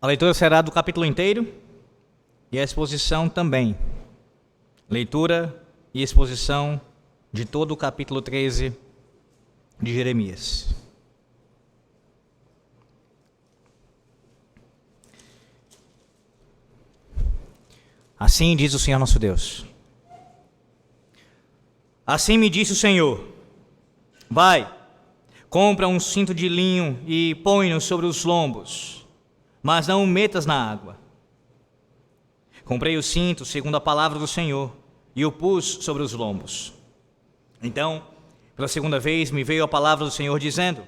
A leitura será do capítulo inteiro e a exposição também. Leitura e exposição de todo o capítulo 13 de Jeremias. Assim diz o Senhor nosso Deus. Assim me disse o Senhor: vai, compra um cinto de linho e põe-no sobre os lombos, mas não o metas na água. Comprei o cinto segundo a palavra do Senhor e o pus sobre os lombos. Então, pela segunda vez me veio a palavra do Senhor dizendo: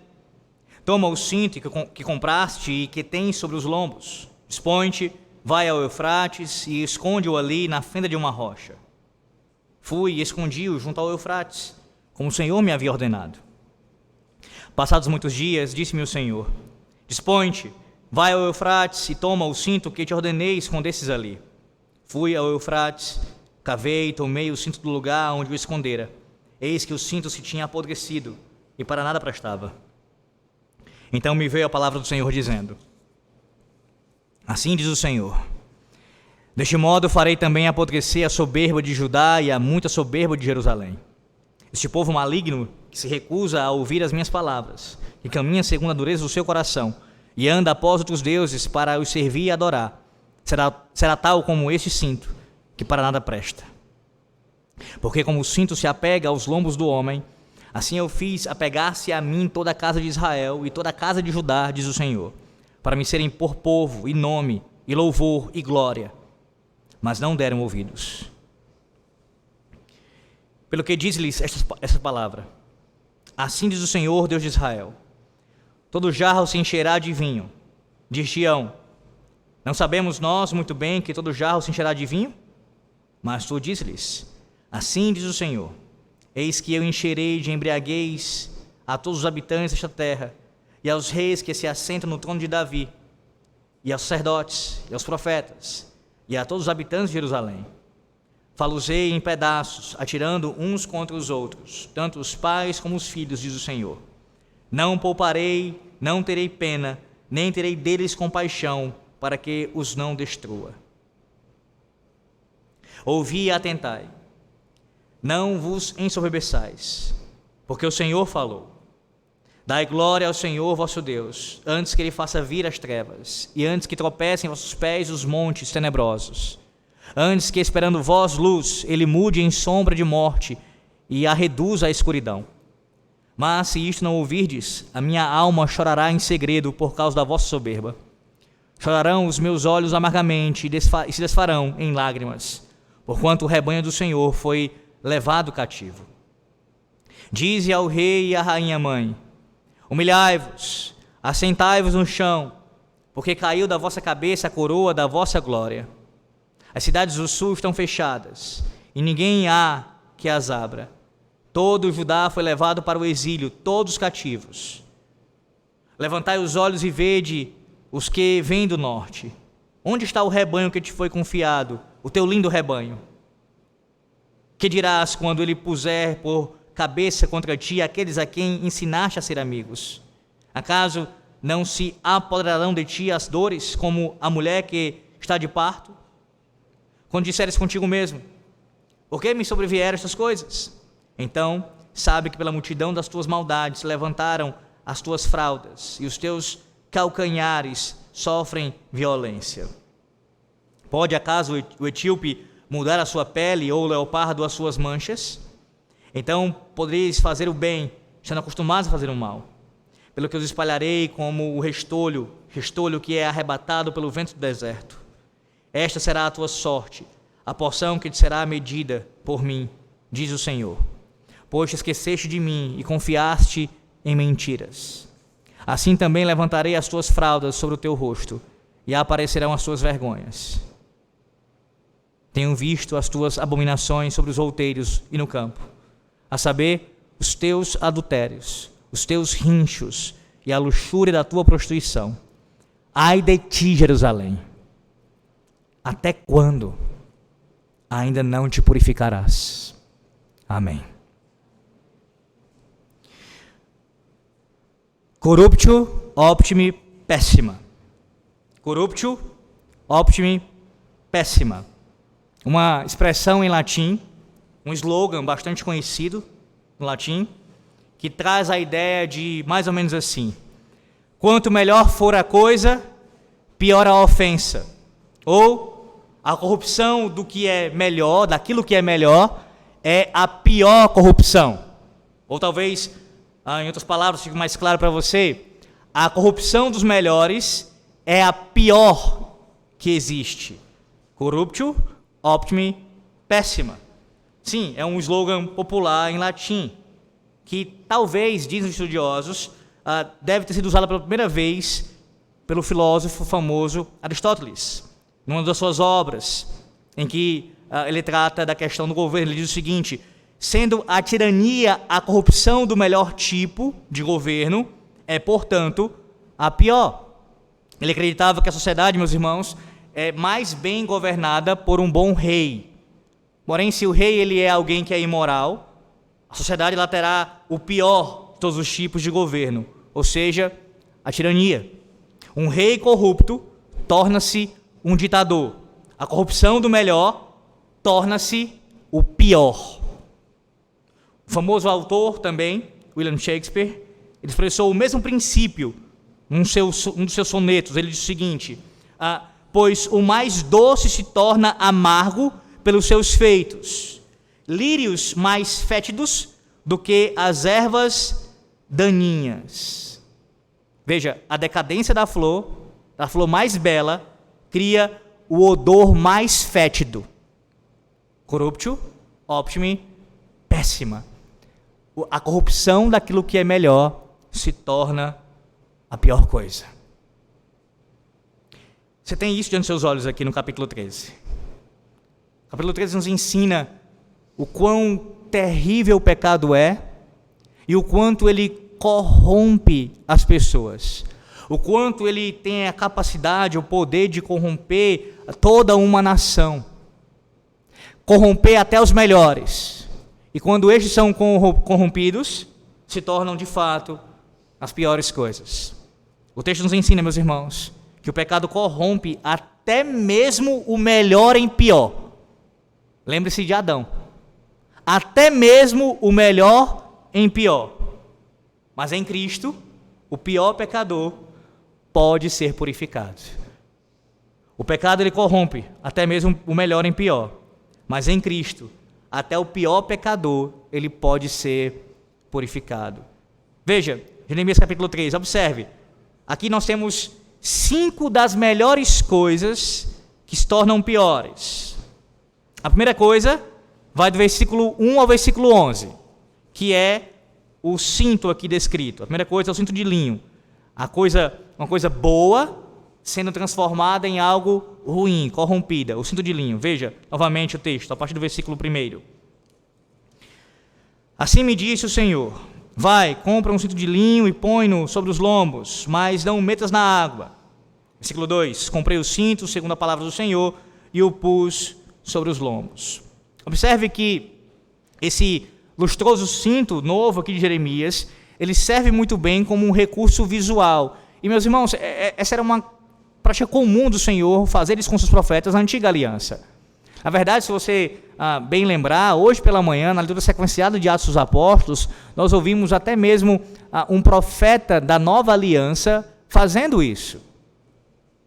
toma o cinto que compraste e que tens sobre os lombos, dispõe-te, vai ao Eufrates e esconde-o ali na fenda de uma rocha. Fui e escondi-o junto ao Eufrates, como o Senhor me havia ordenado. Passados muitos dias, disse-me o Senhor: dispõe-te, vai ao Eufrates e toma o cinto que te ordenei escondesses ali. Fui ao Eufrates, cavei e tomei o cinto do lugar onde o escondera. Eis que o cinto se tinha apodrecido e para nada prestava. Então me veio a palavra do Senhor dizendo: assim diz o Senhor: deste modo farei também apodrecer a soberba de Judá e a muita soberba de Jerusalém. Este povo maligno que se recusa a ouvir as minhas palavras, que caminha segundo a dureza do seu coração e anda após outros deuses para os servir e adorar, será tal como este cinto, que para nada presta. Porque como o cinto se apega aos lombos do homem, assim eu fiz apegar-se a mim toda a casa de Israel e toda a casa de Judá, diz o Senhor, para me serem por povo e nome e louvor e glória, mas não deram ouvidos. Pelo que diz-lhes esta palavra: assim diz o Senhor, Deus de Israel: todo jarro se encherá de vinho. Dir-te-ão: não sabemos nós muito bem que todo jarro se encherá de vinho? Mas tu diz-lhes: assim diz o Senhor: eis que eu encherei de embriaguez a todos os habitantes desta terra, e aos reis que se assentam no trono de Davi, e aos sacerdotes, e aos profetas, e a todos os habitantes de Jerusalém. Falo-os-ei em pedaços, atirando uns contra os outros, tanto os pais como os filhos, diz o Senhor. Não pouparei, não terei pena, nem terei deles compaixão, para que os não destrua. Ouvi e atentai, não vos ensoberbeçais, porque o Senhor falou. Dai glória ao Senhor vosso Deus, antes que Ele faça vir as trevas, e antes que tropecem em vossos pés os montes tenebrosos. Antes que, esperando vós luz, Ele mude em sombra de morte, e a reduza à escuridão. Mas se isto não ouvirdes, a minha alma chorará em segredo por causa da vossa soberba. Chorarão os meus olhos amargamente e se desfarão em lágrimas, porquanto o rebanho do Senhor foi levado cativo. Dize ao rei e à rainha mãe: humilhai-vos, assentai-vos no chão, porque caiu da vossa cabeça a coroa da vossa glória. As cidades do sul estão fechadas, e ninguém há que as abra. Todo Judá foi levado para o exílio, todos cativos. Levantai os olhos e vede os que vêm do norte. Onde está o rebanho que te foi confiado, o teu lindo rebanho? Que dirás quando ele puser por cabeça contra ti aqueles a quem ensinaste a ser amigos? Acaso não se apoderarão de ti as dores, como a mulher que está de parto? Quando disseres contigo mesmo: por que me sobrevieram estas coisas? Então sabe que pela multidão das tuas maldades levantaram as tuas fraldas, e os teus calcanhares sofrem violência. Pode acaso o etíope mudar a sua pele, ou o leopardo as suas manchas? Então podereis fazer o bem, estando acostumados a fazer o mal. Pelo que os espalharei como o restolho que é arrebatado pelo vento do deserto. Esta será a tua sorte, a porção que te será medida por mim, diz o Senhor. Pois te esqueceste de mim e confiaste em mentiras. Assim também levantarei as tuas fraldas sobre o teu rosto, e aparecerão as tuas vergonhas. Tenho visto as tuas abominações sobre os outeiros e no campo, a saber, os teus adultérios, os teus rinchos e a luxúria da tua prostituição. Ai de ti, Jerusalém! Até quando ainda não te purificarás? Amém. Corruptio optimi pessima. Corruptio optimi pessima. Uma expressão em latim, um slogan bastante conhecido no latim, que traz a ideia de mais ou menos assim: quanto melhor for a coisa, pior a ofensa. Ou a corrupção do que é melhor, daquilo que é melhor, é a pior corrupção. Ou talvez, em outras palavras, fique mais claro para você, a corrupção dos melhores é a pior que existe. Corruptio optimi pessima. Sim, é um slogan popular em latim, que talvez, dizem os estudiosos, deve ter sido usado pela primeira vez pelo filósofo famoso Aristóteles, numa das suas obras, em que ele trata da questão do governo. Ele diz o seguinte: sendo a tirania a corrupção do melhor tipo de governo, é, portanto, a pior. Ele acreditava que a sociedade, meus irmãos, é mais bem governada por um bom rei. Porém, se o rei ele é alguém que é imoral, a sociedade ela terá o pior de todos os tipos de governo, ou seja, a tirania. Um rei corrupto torna-se um ditador. A corrupção do melhor torna-se o pior. O famoso autor também, William Shakespeare, ele expressou o mesmo princípio um dos seus sonetos. Ele diz o seguinte: pois o mais doce se torna amargo pelos seus feitos, lírios mais fétidos do que as ervas daninhas. Veja, a decadência da flor mais bela, cria o odor mais fétido. Corruptio optimi pessima. A corrupção daquilo que é melhor se torna a pior coisa. Você tem isso diante dos seus olhos aqui no capítulo 13. O capítulo 13 nos ensina o quão terrível o pecado é e o quanto ele corrompe as pessoas. O quanto ele tem a capacidade, o poder de corromper toda uma nação. Corromper até os melhores. E quando estes são corrompidos, se tornam de fato as piores coisas. O texto nos ensina, meus irmãos, que o pecado corrompe até mesmo o melhor em pior. Lembre-se de Adão. Até mesmo o melhor em pior. Mas em Cristo, o pior pecador pode ser purificado. O pecado ele corrompe até mesmo o melhor em pior. Mas em Cristo, até o pior pecador ele pode ser purificado. Veja, Jeremias capítulo 3, observe. Aqui nós temos 5 das melhores coisas que se tornam piores. A primeira coisa vai do versículo 1 ao versículo 11, que é o cinto aqui descrito. A primeira coisa é o cinto de linho. Uma coisa boa sendo transformada em algo ruim, corrompida. O cinto de linho. Veja novamente o texto, a partir do versículo 1. Assim me disse o Senhor: vai, compra um cinto de linho e põe-no sobre os lombos, mas não o metas na água. Versículo 2: comprei o cinto, segundo a palavra do Senhor, e o pus sobre os lombos. Observe que esse lustroso cinto novo aqui de Jeremias, ele serve muito bem como um recurso visual. E, meus irmãos, essa era uma prática comum do Senhor, fazer isso com seus profetas na antiga aliança. Na verdade, se você bem lembrar, hoje pela manhã, na leitura sequenciada de Atos dos Apóstolos, nós ouvimos até mesmo um profeta da nova aliança fazendo isso.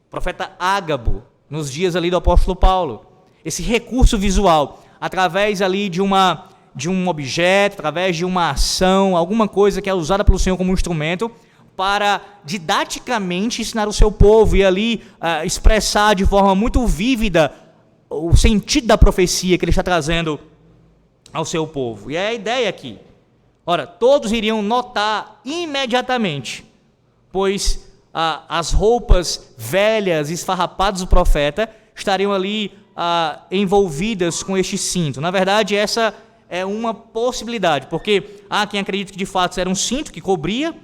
O profeta Ágabo, nos dias ali do apóstolo Paulo. Esse recurso visual, através ali de um objeto, através de uma ação, alguma coisa que é usada pelo Senhor como instrumento, para didaticamente ensinar o seu povo e ali expressar de forma muito vívida o sentido da profecia que ele está trazendo ao seu povo. E é a ideia aqui. Ora, todos iriam notar imediatamente, pois as roupas velhas e esfarrapadas do profeta estariam ali envolvidas com este cinto. Na verdade, essa é uma possibilidade, porque há quem acredita que de fato era um cinto que cobria,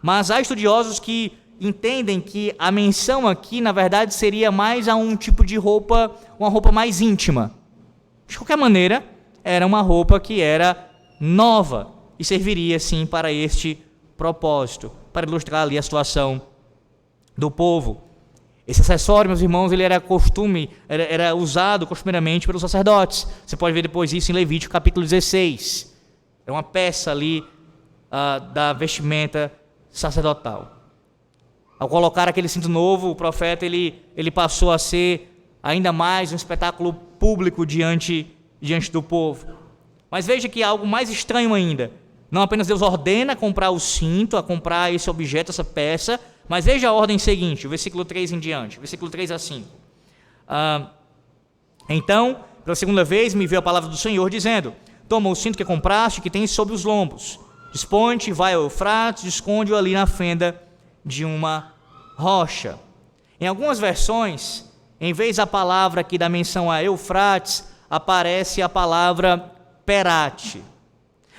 mas há estudiosos que entendem que a menção aqui, na verdade, seria mais a um tipo de roupa, uma roupa mais íntima. De qualquer maneira, era uma roupa que era nova e serviria, sim, para este propósito, para ilustrar ali a situação do povo. Esse acessório, meus irmãos, ele era usado costumeiramente pelos sacerdotes. Você pode ver depois isso em Levítico capítulo 16. É uma peça ali da vestimenta sacerdotal. Ao colocar aquele cinto novo, o profeta ele passou a ser ainda mais um espetáculo público diante do povo. Mas veja que há algo mais estranho ainda. Não apenas Deus ordena comprar o cinto, a comprar esse objeto, essa peça, mas veja a ordem seguinte, o versículo 3 em diante, versículo 3 a 5. Então, pela segunda vez, me veio a palavra do Senhor, dizendo: toma o cinto que compraste, que tens sobre os lombos, dispõe-te, vai ao Eufrates, esconde-o ali na fenda de uma rocha. Em algumas versões, em vez da palavra aqui da menção a Eufrates, aparece a palavra Perate.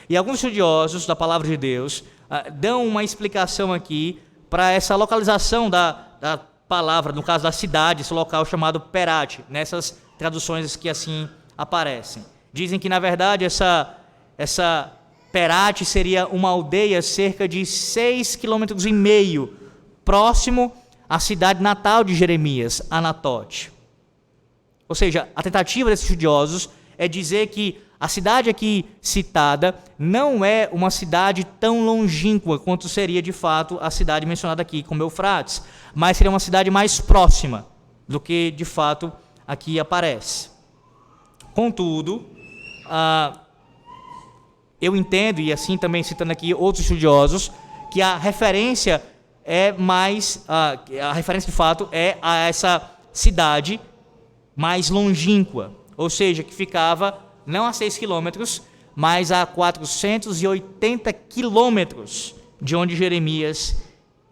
E alguns estudiosos da palavra de Deus dão uma explicação aqui para essa localização da palavra, no caso da cidade, esse local chamado Perate, nessas traduções que assim aparecem. Dizem que, na verdade, essa Perate seria uma aldeia cerca de 6,5 km, próximo à cidade natal de Jeremias, Anatote. Ou seja, a tentativa desses estudiosos é dizer que a cidade aqui citada não é uma cidade tão longínqua quanto seria de fato a cidade mencionada aqui, como Eufrates, mas seria uma cidade mais próxima do que de fato aqui aparece. Contudo, eu entendo, e assim também citando aqui outros estudiosos, que a referência a referência de fato é a essa cidade mais longínqua, ou seja, que ficava não a 6 quilômetros, mas a 480 quilômetros de onde Jeremias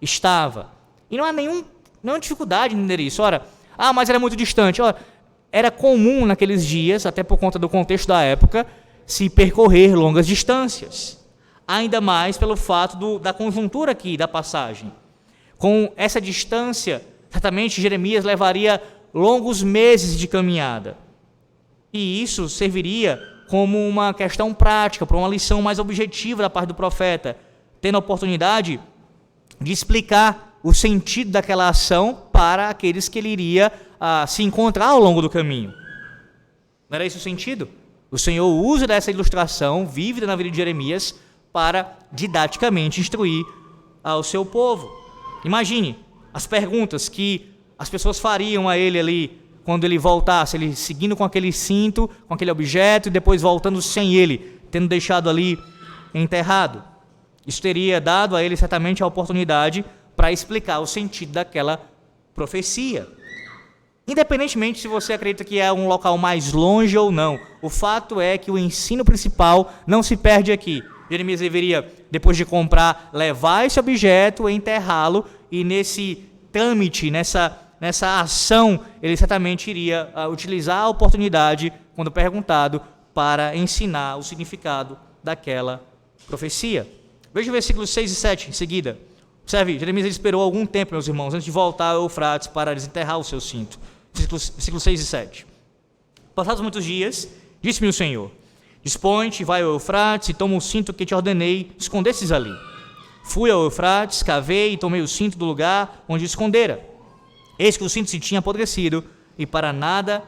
estava. E não há nenhuma dificuldade em entender isso. Ora, mas era muito distante. Ora, era comum naqueles dias, até por conta do contexto da época, se percorrer longas distâncias. Ainda mais pelo fato da conjuntura aqui da passagem. Com essa distância, certamente Jeremias levaria longos meses de caminhada. E isso serviria como uma questão prática, para uma lição mais objetiva da parte do profeta, tendo a oportunidade de explicar o sentido daquela ação para aqueles que ele iria se encontrar ao longo do caminho. Não era esse o sentido? O Senhor usa dessa ilustração vívida na vida de Jeremias para didaticamente instruir ao seu povo. Imagine as perguntas que as pessoas fariam a ele ali, quando ele voltasse, ele seguindo com aquele cinto, com aquele objeto, e depois voltando sem ele, tendo deixado ali enterrado. Isso teria dado a ele certamente a oportunidade para explicar o sentido daquela profecia. Independentemente se você acredita que é um local mais longe ou não, o fato é que o ensino principal não se perde aqui. Jeremias deveria, depois de comprar, levar esse objeto, enterrá-lo, e nesse trâmite, nessa ação, ele certamente iria utilizar a oportunidade, quando perguntado, para ensinar o significado daquela profecia. Veja o versículos 6 e 7 em seguida. Observe, Jeremias esperou algum tempo, meus irmãos, antes de voltar ao Eufrates para desenterrar o seu cinto. Versículos 6 e 7. Passados muitos dias, disse-me o Senhor: dispõe-te, vai ao Eufrates e toma o cinto que te ordenei, escondesses ali. Fui ao Eufrates, cavei e tomei o cinto do lugar onde escondera. Eis que o cinto se tinha apodrecido e para nada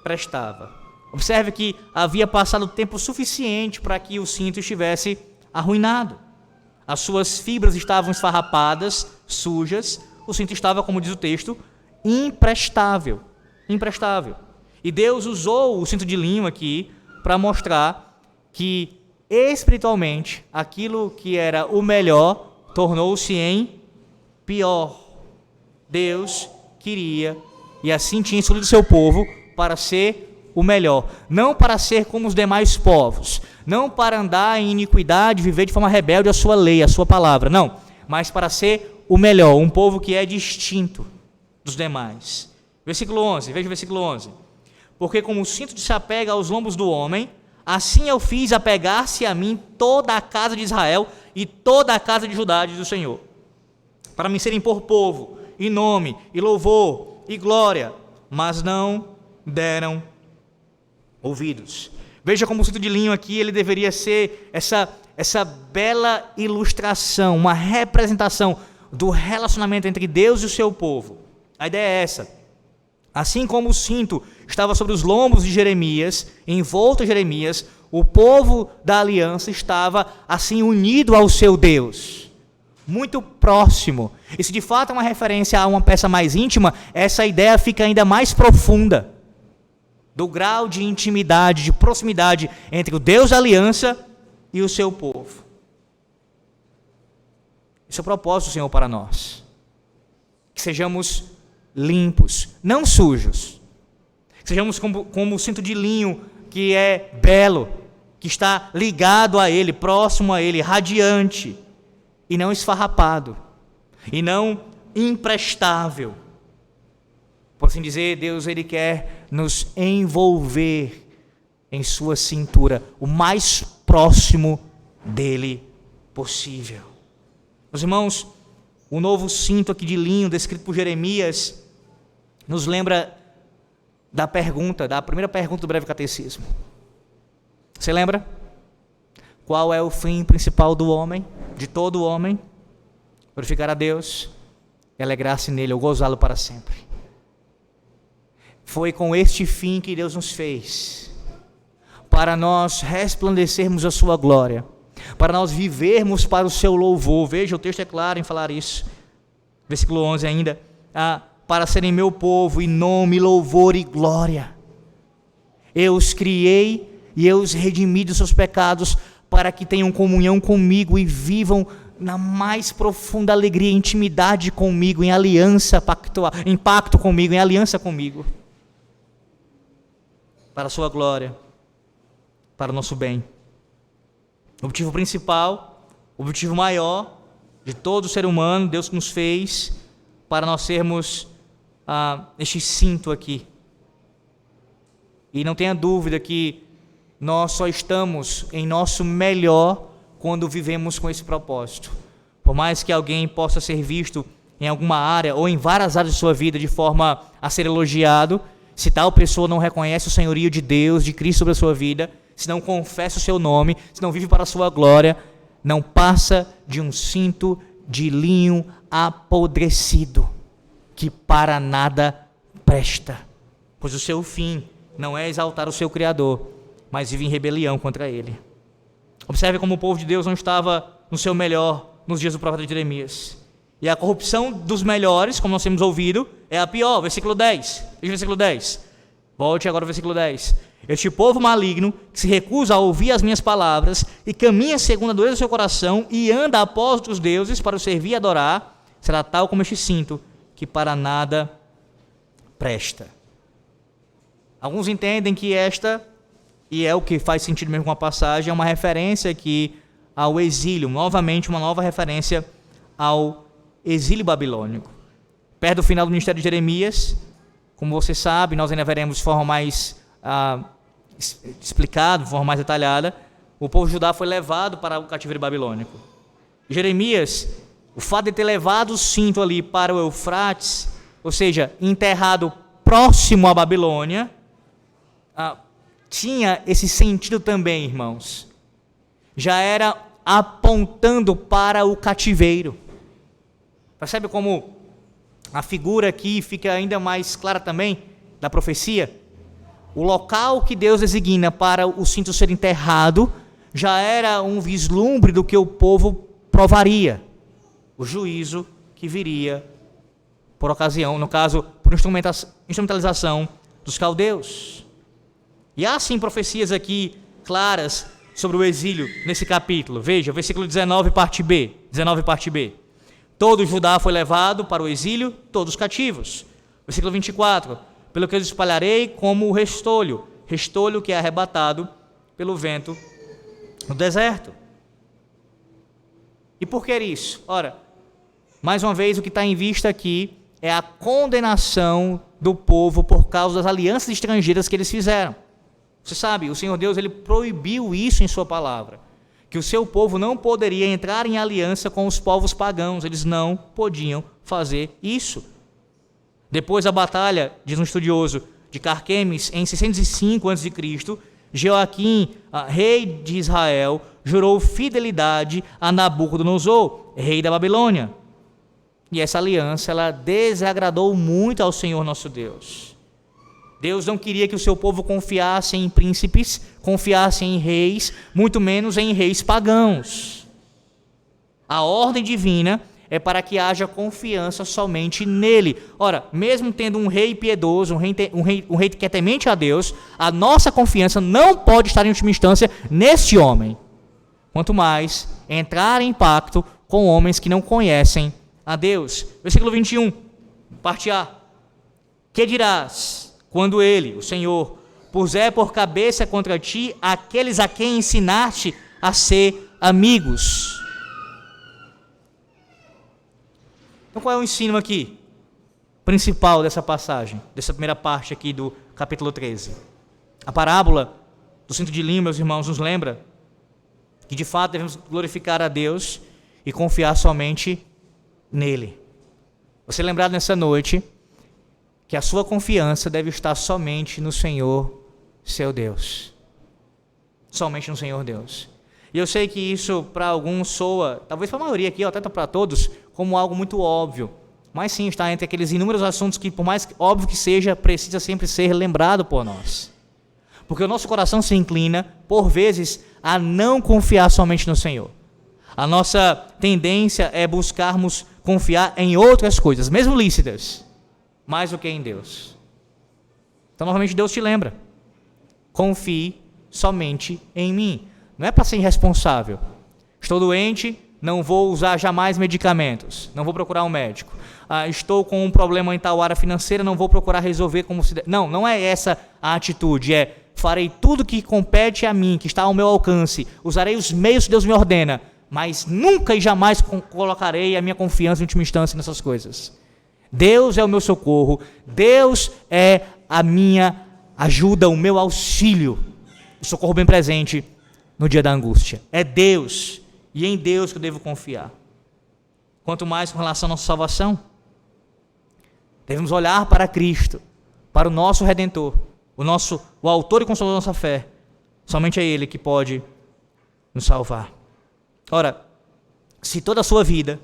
prestava. Observe que havia passado tempo suficiente para que o cinto estivesse arruinado. As suas fibras estavam esfarrapadas, sujas. O cinto estava, como diz o texto, imprestável. E Deus usou o cinto de linho aqui para mostrar que espiritualmente aquilo que era o melhor tornou-se em pior. Deus queria, e assim tinha escolhido o seu povo para ser o melhor, não para ser como os demais povos, não para andar em iniquidade, viver de forma rebelde a sua lei, a sua palavra, não, mas para ser o melhor, um povo que é distinto dos demais. Versículo 11, veja o versículo 11. Porque como o cinto se apega aos lombos do homem, assim eu fiz apegar-se a mim toda a casa de Israel e toda a casa de Judá, diz o Senhor, para me serem por povo, e nome, e louvor, e glória, mas não deram ouvidos. Veja como o cinto de linho aqui, ele deveria ser essa bela ilustração, uma representação do relacionamento entre Deus e o seu povo. A ideia é essa. Assim como o cinto estava sobre os lombos de Jeremias, envolto a Jeremias, o povo da aliança estava assim unido ao seu Deus, muito próximo. E se de fato é uma referência a uma peça mais íntima, essa ideia fica ainda mais profunda, do grau de intimidade, de proximidade entre o Deus da aliança e o seu povo. Esse é o propósito do Senhor para nós. Que sejamos limpos, não sujos. Que sejamos como o cinto de linho que é belo, que está ligado a Ele, próximo a Ele, radiante, e não esfarrapado, e não imprestável. Por assim dizer, Deus Ele quer nos envolver em sua cintura, o mais próximo dEle possível. Meus irmãos, o novo cinto aqui de linho, descrito por Jeremias, nos lembra da primeira pergunta do breve catecismo. Você lembra? Qual é o fim principal do homem, de todo homem? Glorificar a Deus e alegrar-se nele, ou gozá-lo para sempre. Foi com este fim que Deus nos fez, para nós resplandecermos a sua glória, para nós vivermos para o seu louvor. Veja, o texto é claro em falar isso. Versículo 11 ainda. Para serem meu povo, e nome, louvor e glória. Eu os criei e eu os redimi dos seus pecados, para que tenham comunhão comigo e vivam na mais profunda alegria e intimidade comigo, em aliança pactual, em pacto comigo, em aliança comigo. Para a sua glória, para o nosso bem. O objetivo principal, o objetivo maior de todo ser humano, Deus nos fez para nós sermos este cinto aqui. E não tenha dúvida que nós só estamos em nosso melhor quando vivemos com esse propósito. Por mais que alguém possa ser visto em alguma área ou em várias áreas de sua vida de forma a ser elogiado, se tal pessoa não reconhece o senhorio de Deus, de Cristo sobre a sua vida, se não confessa o seu nome, se não vive para a sua glória, não passa de um cinto de linho apodrecido, que para nada presta, pois o seu fim não é exaltar o seu Criador, mas vive em rebelião contra Ele. Observe como o povo de Deus não estava no seu melhor nos dias do profeta Jeremias. E a corrupção dos melhores, como nós temos ouvido, é a pior. Versículo 10. Veja o versículo 10. Volte agora ao versículo 10. Este povo maligno, que se recusa a ouvir as minhas palavras, e caminha segundo a dureza do seu coração, e anda após outros deuses para o servir e adorar, será tal como este cinto, que para nada presta. Alguns entendem que esta, e é o que faz sentido mesmo com a passagem, é uma referência aqui ao exílio, novamente uma nova referência ao exílio babilônico. Perto do final do ministério de Jeremias, como você sabe, nós ainda veremos de forma mais explicada, de forma mais detalhada, o povo de Judá foi levado para o cativeiro babilônico. Jeremias, o fato de ter levado o cinto ali para o Eufrates, ou seja, enterrado próximo à Babilônia, tinha esse sentido também, irmãos. Já era apontando para o cativeiro. Percebe como a figura aqui fica ainda mais clara também da profecia? O local que Deus designa para o cinto ser enterrado já era um vislumbre do que o povo provaria. O juízo que viria por ocasião, no caso, por instrumentalização dos caldeus. E há sim profecias aqui claras sobre o exílio nesse capítulo. Veja, versículo 19, parte B. 19, parte B. Todo Judá foi levado para o exílio, todos cativos. Versículo 24. Pelo que eu espalharei como o restolho, restolho que é arrebatado pelo vento no deserto. E por que isso? Ora, mais uma vez o que está em vista aqui é a condenação do povo por causa das alianças estrangeiras que eles fizeram. Você sabe, o Senhor Deus ele proibiu isso em sua palavra, que o seu povo não poderia entrar em aliança com os povos pagãos, eles não podiam fazer isso. Depois da batalha, diz um estudioso, de Carquemes, em 605 a.C., Joaquim, rei de Israel, jurou fidelidade a Nabucodonosor, rei da Babilônia. E essa aliança, ela desagradou muito ao Senhor nosso Deus. Deus não queria que o seu povo confiasse em príncipes, confiasse em reis, muito menos em reis pagãos. A ordem divina é para que haja confiança somente nele. Ora, mesmo tendo um rei piedoso, um rei que é temente a Deus, a nossa confiança não pode estar em última instância neste homem. Quanto mais entrar em pacto com homens que não conhecem a Deus. Versículo 21, parte A. Que dirás quando ele, o Senhor, puser por cabeça contra ti aqueles a quem ensinaste a ser amigos? Então qual é o ensino aqui principal dessa passagem, dessa primeira parte aqui do capítulo 13? A parábola do cinto de linho, meus irmãos, nos lembra que de fato devemos glorificar a Deus e confiar somente nele. Você lembrado nessa noite que a sua confiança deve estar somente no Senhor, seu Deus. Somente no Senhor Deus. E eu sei que isso para alguns soa, talvez para a maioria aqui, ou até para todos, como algo muito óbvio. Mas sim, está entre aqueles inúmeros assuntos que, por mais óbvio que seja, precisa sempre ser lembrado por nós. Porque o nosso coração se inclina, por vezes, a não confiar somente no Senhor. A nossa tendência é buscarmos confiar em outras coisas, mesmo lícitas, mais do que em Deus. Então, novamente, Deus te lembra. Confie somente em mim. Não é para ser irresponsável. Estou doente, não vou usar jamais medicamentos, não vou procurar um médico. Estou com um problema em tal área financeira, não vou procurar resolver como se... Não é essa a atitude, farei tudo que compete a mim, que está ao meu alcance, usarei os meios que Deus me ordena, mas nunca e jamais colocarei a minha confiança em última instância nessas coisas. Deus é o meu socorro, Deus é a minha ajuda, o meu auxílio, o socorro bem presente no dia da angústia. É Deus, e em Deus que eu devo confiar. Quanto mais com relação à nossa salvação, devemos olhar para Cristo, para o nosso Redentor, o autor e consolador da nossa fé. Somente é Ele que pode nos salvar. Ora, se toda a sua vida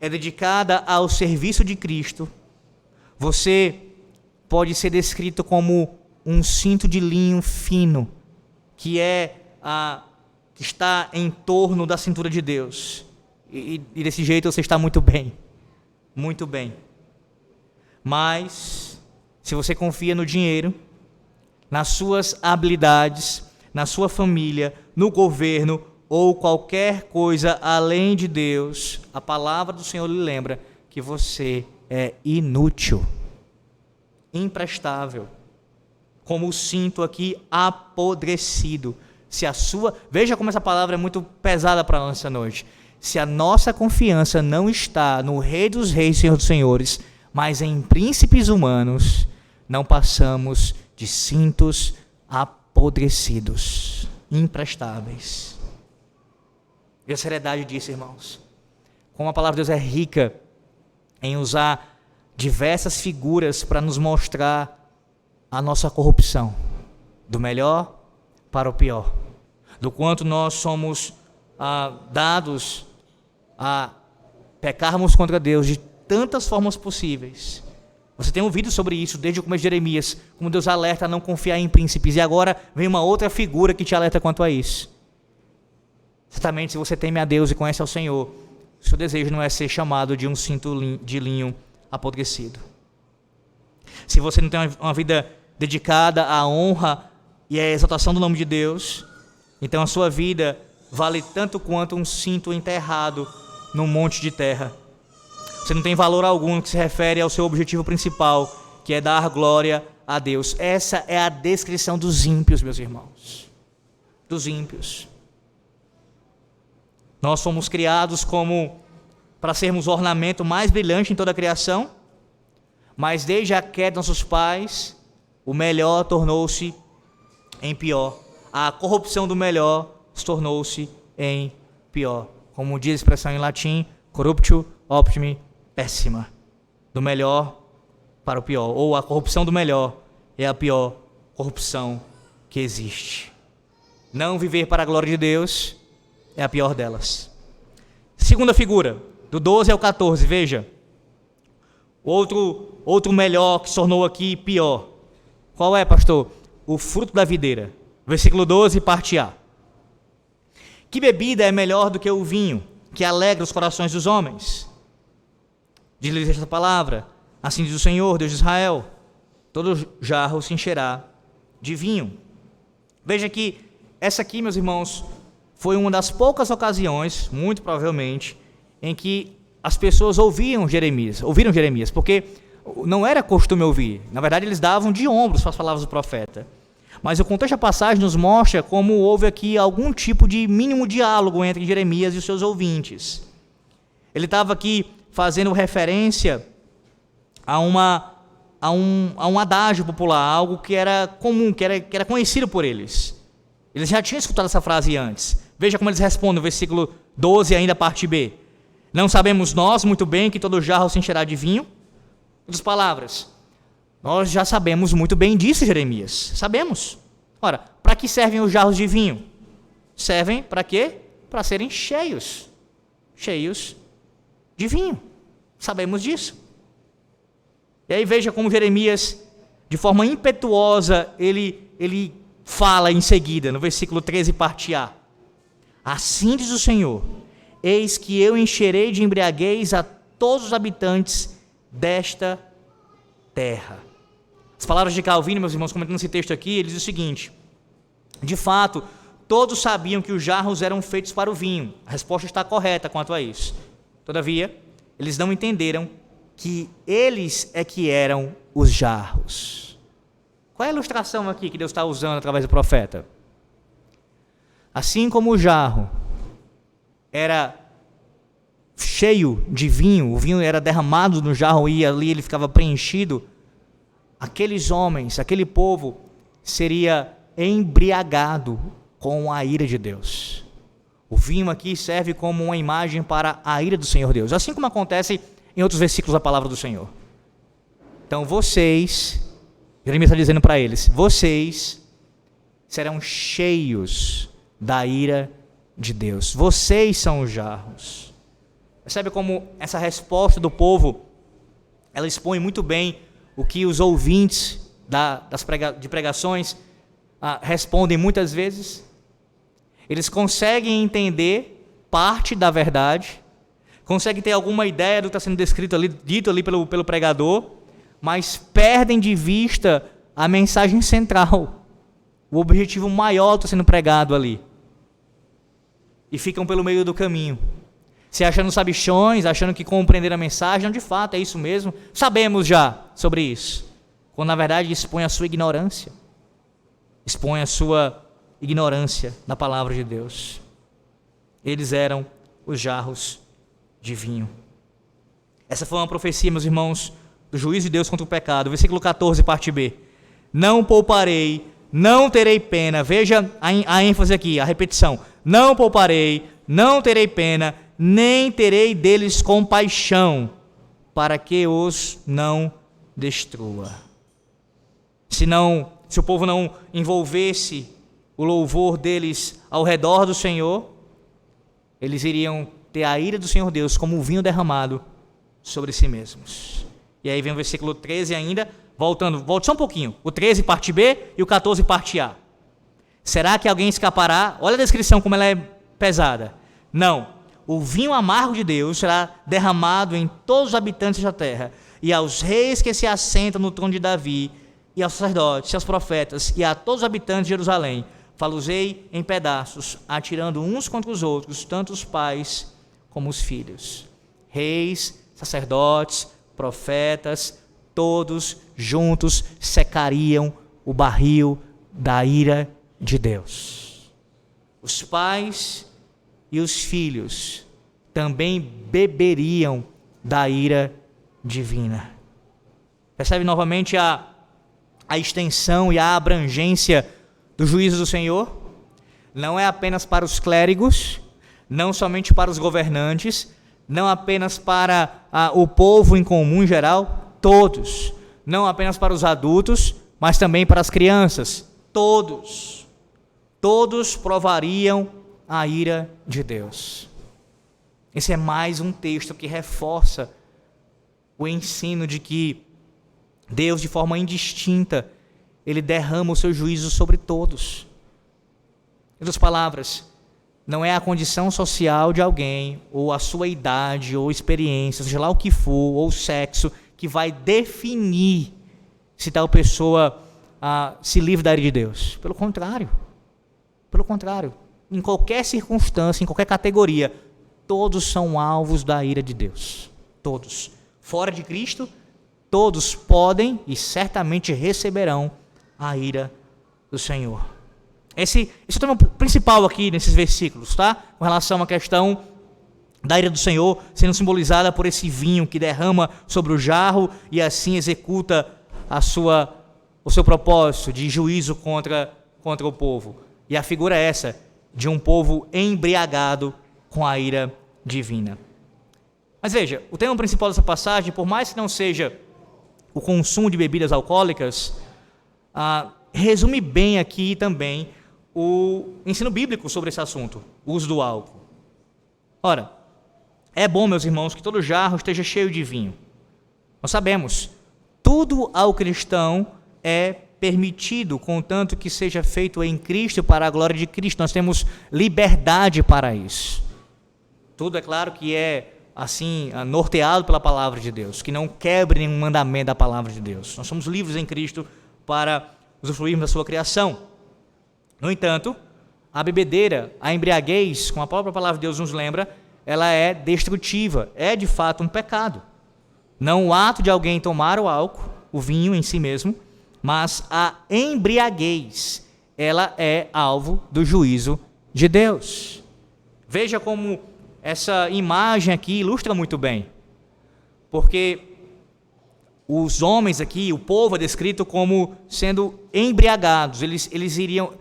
é dedicada ao serviço de Cristo, você pode ser descrito como um cinto de linho fino, que está em torno da cintura de Deus. E desse jeito você está muito bem. Muito bem. Mas, se você confia no dinheiro, nas suas habilidades, na sua família, no governo ou qualquer coisa além de Deus, a palavra do Senhor lhe lembra que você é inútil, imprestável, como o cinto aqui apodrecido. Veja como essa palavra é muito pesada para nós essa noite. Se a nossa confiança não está no Rei dos Reis, Senhor dos Senhores, mas em príncipes humanos, não passamos de cintos apodrecidos, imprestáveis. E a seriedade disso, irmãos. Como a palavra de Deus é rica em usar diversas figuras para nos mostrar a nossa corrupção, do melhor para o pior, do quanto nós somos dados a pecarmos contra Deus de tantas formas possíveis. Você tem ouvido sobre isso desde o começo de Jeremias, como Deus alerta a não confiar em príncipes, e agora vem uma outra figura que te alerta quanto a isso. Certamente, se você teme a Deus e conhece ao Senhor, o seu desejo não é ser chamado de um cinto de linho apodrecido. Se você não tem uma vida dedicada à honra e à exaltação do nome de Deus, então a sua vida vale tanto quanto um cinto enterrado num monte de terra. Você não tem valor algum que se refere ao seu objetivo principal, que é dar glória a Deus. Essa é a descrição dos ímpios, meus irmãos. Dos ímpios. Nós fomos criados para sermos o ornamento mais brilhante em toda a criação, mas desde a queda dos nossos pais, o melhor tornou-se em pior. A corrupção do melhor se tornou-se em pior. Como diz a expressão em latim, corruptio optimi péssima. Do melhor para o pior. Ou a corrupção do melhor é a pior corrupção que existe. Não viver para a glória de Deus é a pior delas. Segunda figura, do 12 ao 14, veja. Outro melhor que se tornou aqui pior. Qual é, pastor? O fruto da videira. Versículo 12, parte A. Que bebida é melhor do que o vinho, que alegra os corações dos homens? Diz-lhes esta palavra: assim diz o Senhor, Deus de Israel: todo jarro se encherá de vinho. Veja que essa aqui, meus irmãos, foi uma das poucas ocasiões, muito provavelmente, em que as pessoas ouviram Jeremias, porque não era costume ouvir. Na verdade, eles davam de ombros para as palavras do profeta. Mas o contexto da passagem nos mostra como houve aqui algum tipo de mínimo diálogo entre Jeremias e os seus ouvintes. Ele estava aqui fazendo referência a um adágio popular, algo que era comum, que era conhecido por eles. Eles já tinham escutado essa frase antes. Veja como eles respondem no versículo 12, ainda parte B. Não sabemos nós muito bem que todo jarro se encherá de vinho? Outras palavras, nós já sabemos muito bem disso, Jeremias. Sabemos. Ora, para que servem os jarros de vinho? Servem para quê? Para serem cheios. Cheios de vinho. Sabemos disso. E aí veja como Jeremias, de forma impetuosa, ele fala em seguida, no versículo 13, parte A. Assim diz o Senhor: eis que eu encherei de embriaguez a todos os habitantes desta terra. As palavras de Calvino, meus irmãos, comentando esse texto aqui, ele diz o seguinte: de fato, todos sabiam que os jarros eram feitos para o vinho. A resposta está correta quanto a isso. Todavia, eles não entenderam que eles é que eram os jarros. Qual é a ilustração aqui que Deus está usando através do profeta? Assim como o jarro era cheio de vinho, o vinho era derramado no jarro e ali ele ficava preenchido, aqueles homens, aquele povo seria embriagado com a ira de Deus. O vinho aqui serve como uma imagem para a ira do Senhor Deus, assim como acontece em outros versículos da palavra do Senhor. Então vocês, Jeremias está dizendo para eles, vocês serão cheios da ira de Deus. Vocês são os jarros. Percebe como essa resposta do povo, ela expõe muito bem o que os ouvintes de pregações respondem muitas vezes. Eles conseguem entender parte da verdade, conseguem ter alguma ideia do que está sendo dito ali pelo pregador, mas perdem de vista a mensagem central, o objetivo maior que está sendo pregado ali. E ficam pelo meio do caminho, se achando sabichões, achando que compreenderam a mensagem. Não, de fato, é isso mesmo, sabemos já sobre isso, quando na verdade expõe a sua ignorância, na palavra de Deus. Eles eram os jarros de vinho. Essa foi uma profecia, meus irmãos, do juízo de Deus contra o pecado. Versículo 14, parte B. Não pouparei, não terei pena. Veja a ênfase aqui, a repetição. Não pouparei, não terei pena, nem terei deles compaixão, para que os não destrua. Se o povo não envolvesse o louvor deles ao redor do Senhor, eles iriam ter a ira do Senhor Deus como um vinho derramado sobre si mesmos. E aí vem o versículo 13 ainda, volte só um pouquinho, o 13 parte B e o 14 parte A. Será que alguém escapará? Olha a descrição como ela é pesada. Não, o vinho amargo de Deus será derramado em todos os habitantes da terra, e aos reis que se assentam no trono de Davi, e aos sacerdotes, e aos profetas, e a todos os habitantes de Jerusalém, falo-ei em pedaços, atirando uns contra os outros, tanto os pais como os filhos. Reis, sacerdotes, profetas, todos juntos secariam o barril da ira de Deus. Os pais e os filhos também beberiam da ira divina. Percebe novamente a extensão e a abrangência do juízo do Senhor? Não é apenas para os clérigos, não somente para os governantes, não apenas para o povo em comum em geral, todos. Não apenas para os adultos, mas também para as crianças, todos. Todos provariam a ira de Deus. Esse é mais um texto que reforça o ensino de que Deus, de forma indistinta, Ele derrama o seu juízo sobre todos. Em outras palavras, não é a condição social de alguém, ou a sua idade, ou experiência, seja lá o que for, ou sexo, que vai definir se tal pessoa se livra da ira de Deus. Pelo contrário. Em qualquer circunstância, em qualquer categoria, todos são alvos da ira de Deus. Todos. Fora de Cristo, todos podem e certamente receberão a ira do Senhor. Esse é o tema principal aqui nesses versículos, tá? Com relação à questão da ira do Senhor, sendo simbolizada por esse vinho que derrama sobre o jarro e assim executa o seu propósito de juízo contra o povo. E a figura é essa, de um povo embriagado com a ira divina. Mas veja, o tema principal dessa passagem, por mais que não seja o consumo de bebidas alcoólicas, resume bem aqui também o ensino bíblico sobre esse assunto, o uso do álcool. Ora, é bom, meus irmãos, que todo jarro esteja cheio de vinho. Nós sabemos, tudo ao cristão é permitido, contanto que seja feito em Cristo para a glória de Cristo. Nós temos liberdade para isso. Tudo é claro que é assim, norteado pela palavra de Deus, que não quebre nenhum mandamento da palavra de Deus. Nós somos livres em Cristo para usufruirmos da sua criação. No entanto, a bebedeira, a embriaguez, como a própria palavra de Deus nos lembra, ela é destrutiva, é de fato um pecado. Não o ato de alguém tomar o álcool, o vinho em si mesmo, mas a embriaguez, ela é alvo do juízo de Deus. Veja como essa imagem aqui ilustra muito bem, porque os homens aqui, o povo é descrito como sendo embriagados, eles iriam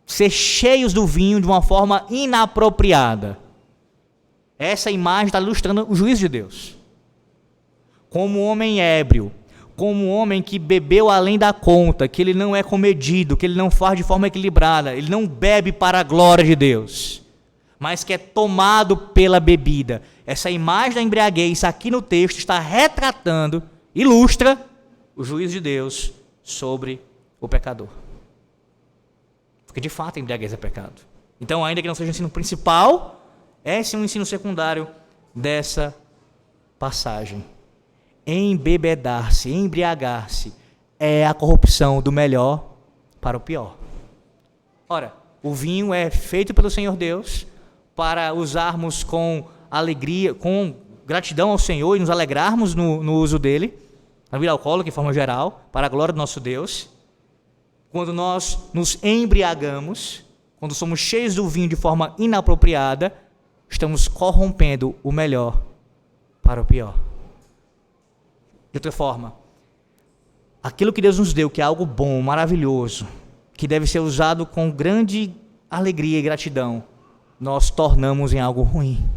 ser cheios do vinho de uma forma inapropriada. Essa imagem está ilustrando o juízo de Deus. Como um homem ébrio, como um homem que bebeu além da conta, que ele não é comedido, que ele não faz de forma equilibrada, ele não bebe para a glória de Deus, mas que é tomado pela bebida. Essa imagem da embriaguez aqui no texto está retratando, ilustra o juízo de Deus sobre o pecador. Porque de fato a embriaguez é pecado. Então, ainda que não seja o ensino principal, é sim um ensino secundário dessa passagem. Embebedar-se, embriagar-se, é a corrupção do melhor para o pior. Ora, o vinho é feito pelo Senhor Deus para usarmos com alegria, com gratidão ao Senhor e nos alegrarmos no uso dele, na vida alcoólica de forma geral, para a glória do nosso Deus. Quando nós nos embriagamos, quando somos cheios do vinho de forma inapropriada, estamos corrompendo o melhor para o pior. De outra forma, aquilo que Deus nos deu, que é algo bom, maravilhoso, que deve ser usado com grande alegria e gratidão, nós tornamos em algo ruim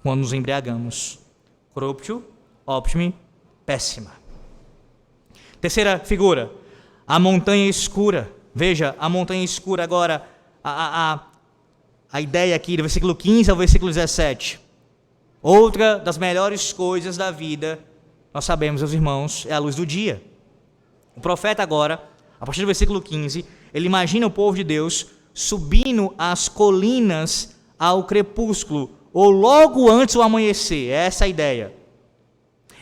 quando nos embriagamos. Corruptio optimi péssima. Terceira figura, a montanha escura. Veja, a montanha escura agora, a ideia aqui do versículo 15 ao versículo 17. Outra das melhores coisas da vida, nós sabemos, meus irmãos, é a luz do dia. O profeta agora, a partir do versículo 15, ele imagina o povo de Deus subindo as colinas ao crepúsculo, ou logo antes do amanhecer. É essa a ideia.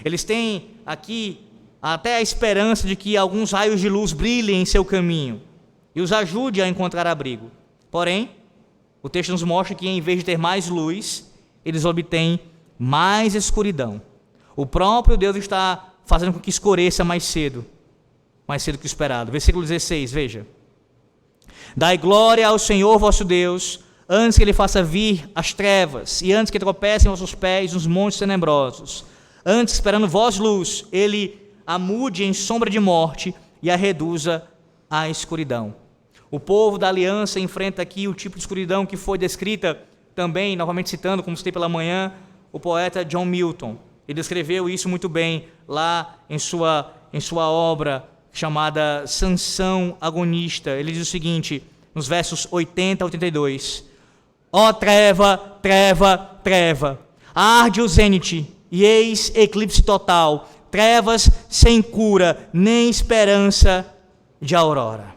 Eles têm aqui até a esperança de que alguns raios de luz brilhem em seu caminho e os ajude a encontrar abrigo. Porém, o texto nos mostra que em vez de ter mais luz, eles obtêm mais escuridão. O próprio Deus está fazendo com que escureça mais cedo que o esperado. Versículo 16, veja. Dai glória ao Senhor vosso Deus, antes que Ele faça vir as trevas, e antes que tropecem vossos pés nos montes tenebrosos. Antes, esperando vós luz, Ele a mude em sombra de morte e a reduza à escuridão. O povo da aliança enfrenta aqui o tipo de escuridão que foi descrita também, novamente citando, como citei pela manhã, o poeta John Milton. Ele descreveu isso muito bem lá em sua obra chamada Sansão Agonista. Ele diz o seguinte, nos versos 80 a 82. Ó treva, treva, treva, arde o zênite e eis eclipse total, trevas sem cura, nem esperança de aurora.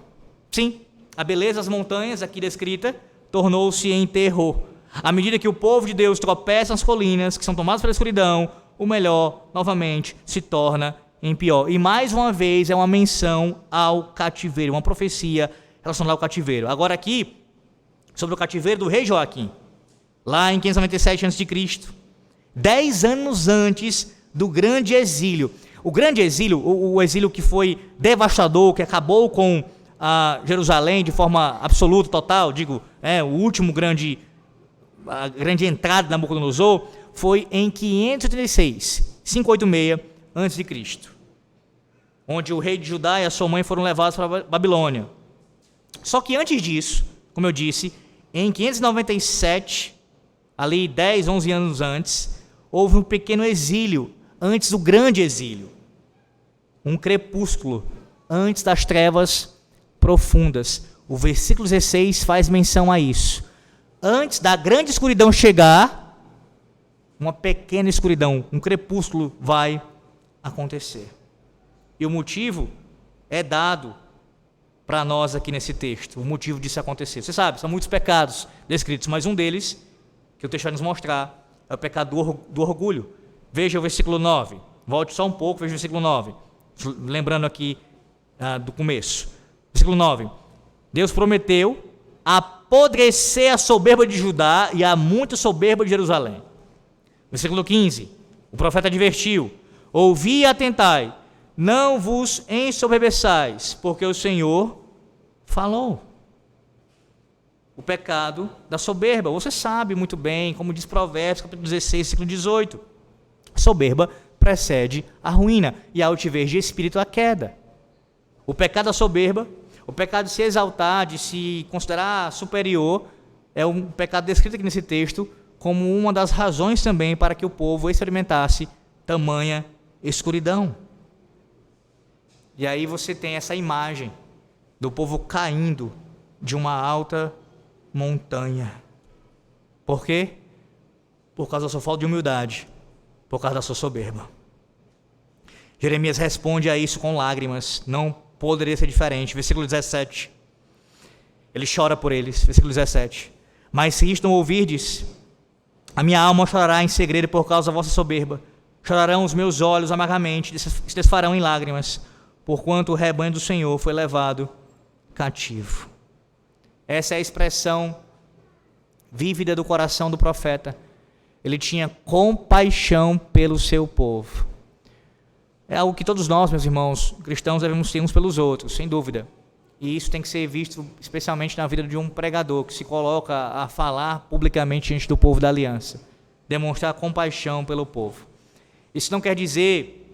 Sim, a beleza das montanhas, aqui descrita, tornou-se em terror. À medida que o povo de Deus tropeça nas colinas, que são tomadas pela escuridão, o melhor, novamente, se torna em pior. E mais uma vez é uma menção ao cativeiro, uma profecia relacionada ao cativeiro. Agora aqui, sobre o cativeiro do rei Joaquim, lá em 597 a.C., 10 anos antes do grande exílio. O grande exílio, o exílio que foi devastador, que acabou com Jerusalém de forma absoluta, total, o último a grande entrada de Nabucodonosor, foi em 586, 586 a.C., onde o rei de Judá e a sua mãe foram levados para a Babilônia. Só que antes disso, como eu disse, em 597, ali 10, 11 anos antes, houve um pequeno exílio, antes do grande exílio. Um crepúsculo, antes das trevas profundas. O versículo 16 faz menção a isso. Antes da grande escuridão chegar, uma pequena escuridão, um crepúsculo vai acontecer. E o motivo é dado para nós aqui nesse texto, o motivo disso acontecer. Você sabe, são muitos pecados descritos, mas um deles, que o texto vai nos mostrar, é o pecado do orgulho. Veja o versículo 9, volte só um pouco, veja o versículo 9, lembrando aqui do começo. Versículo 9, Deus prometeu apodrecer a soberba de Judá e a muita soberba de Jerusalém. Versículo 15, o profeta advertiu, ouvi e atentai, não vos ensoberbeçais, porque o Senhor falou. O pecado da soberba, você sabe muito bem, como diz Provérbios, capítulo 16, versículo 18. Soberba precede a ruína e a altivez de espírito a queda. O pecado da soberba, o pecado de se exaltar, de se considerar superior, é um pecado descrito aqui nesse texto como uma das razões também para que o povo experimentasse tamanha escuridão. E aí você tem essa imagem do povo caindo de uma alta montanha. Por quê? Por causa da sua falta de humildade, por causa da sua soberba. Jeremias responde a isso com lágrimas, não poderia ser diferente. Versículo 17, ele chora por eles. Versículo 17, mas se isto não ouvirdes, a minha alma chorará em segredo por causa da vossa soberba, chorarão os meus olhos amargamente, se desfarão em lágrimas, porquanto o rebanho do Senhor foi levado cativo. Essa é a expressão vívida do coração do profeta. Ele tinha compaixão pelo seu povo. É algo que todos nós, meus irmãos, cristãos, devemos ter uns pelos outros, sem dúvida. E isso tem que ser visto especialmente na vida de um pregador que se coloca a falar publicamente diante do povo da aliança. Demonstrar compaixão pelo povo. Isso não quer dizer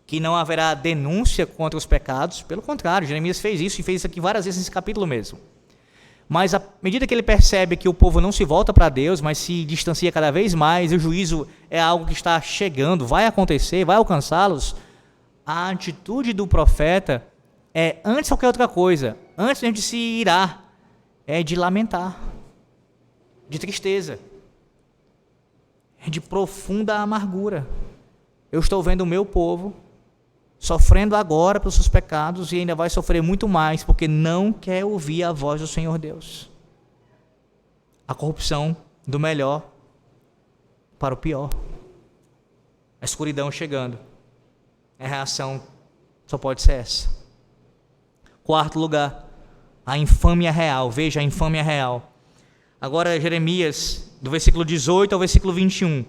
que não haverá denúncia contra os pecados. Pelo contrário, Jeremias fez isso e fez isso aqui várias vezes nesse capítulo mesmo. Mas à medida que ele percebe que o povo não se volta para Deus, mas se distancia cada vez mais, e o juízo é algo que está chegando, vai acontecer, vai alcançá-los, a atitude do profeta é, antes de qualquer outra coisa, antes de se irar, é de lamentar, de tristeza, é de profunda amargura. Eu estou vendo o meu povo sofrendo agora pelos seus pecados e ainda vai sofrer muito mais, porque não quer ouvir a voz do Senhor Deus. A corrupção do melhor para o pior. A escuridão chegando. A reação só pode ser essa. Quarto lugar, a infâmia real. Veja a infâmia real. Agora Jeremias, do versículo 18 ao versículo 21,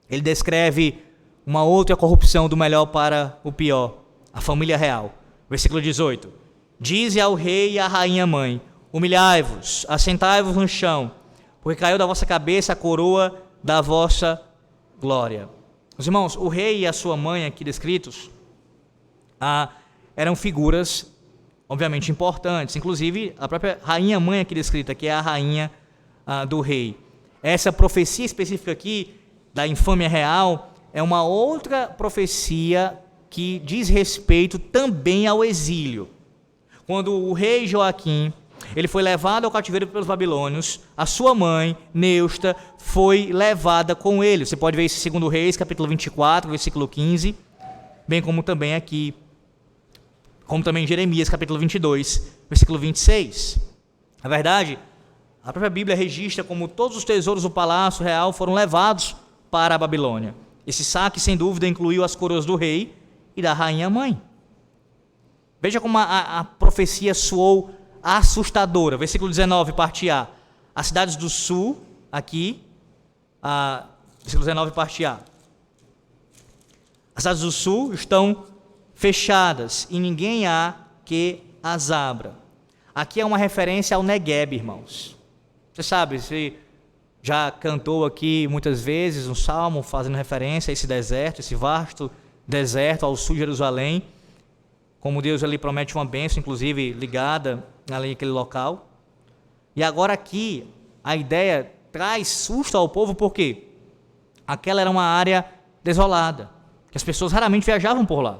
ele descreve uma outra corrupção do melhor para o pior, a família real. Versículo 18, dize ao rei e à rainha mãe, humilhai-vos, assentai-vos no chão, porque caiu da vossa cabeça a coroa da vossa glória. Os irmãos, o rei e a sua mãe aqui descritos, eram figuras obviamente importantes, inclusive a própria rainha mãe aqui descrita, que é a rainha do rei. Essa profecia específica aqui, da infâmia real, é uma outra profecia que diz respeito também ao exílio. Quando o rei Joaquim Ele foi levado ao cativeiro pelos babilônios, a sua mãe, Neusta, foi levada com ele. Você pode ver isso em 2 Reis, capítulo 24, versículo 15, bem como também aqui, como também em Jeremias, capítulo 22, versículo 26. Na verdade, a própria Bíblia registra como todos os tesouros do palácio real foram levados para a Babilônia. Esse saque, sem dúvida, incluiu as coroas do rei e da rainha mãe. Veja como a profecia soou assustadora. Versículo 19, parte A. As cidades do sul, aqui, versículo 19, parte A. As cidades do sul estão fechadas e ninguém há que as abra. Aqui é uma referência ao Negueb, irmãos. Você sabe, você já cantou aqui muitas vezes um salmo fazendo referência a esse deserto, esse vasto deserto ao sul de Jerusalém, como Deus ali promete uma bênção, inclusive ligada ali naquele local. E agora aqui, a ideia traz susto ao povo, porque aquela era uma área desolada, que as pessoas raramente viajavam por lá,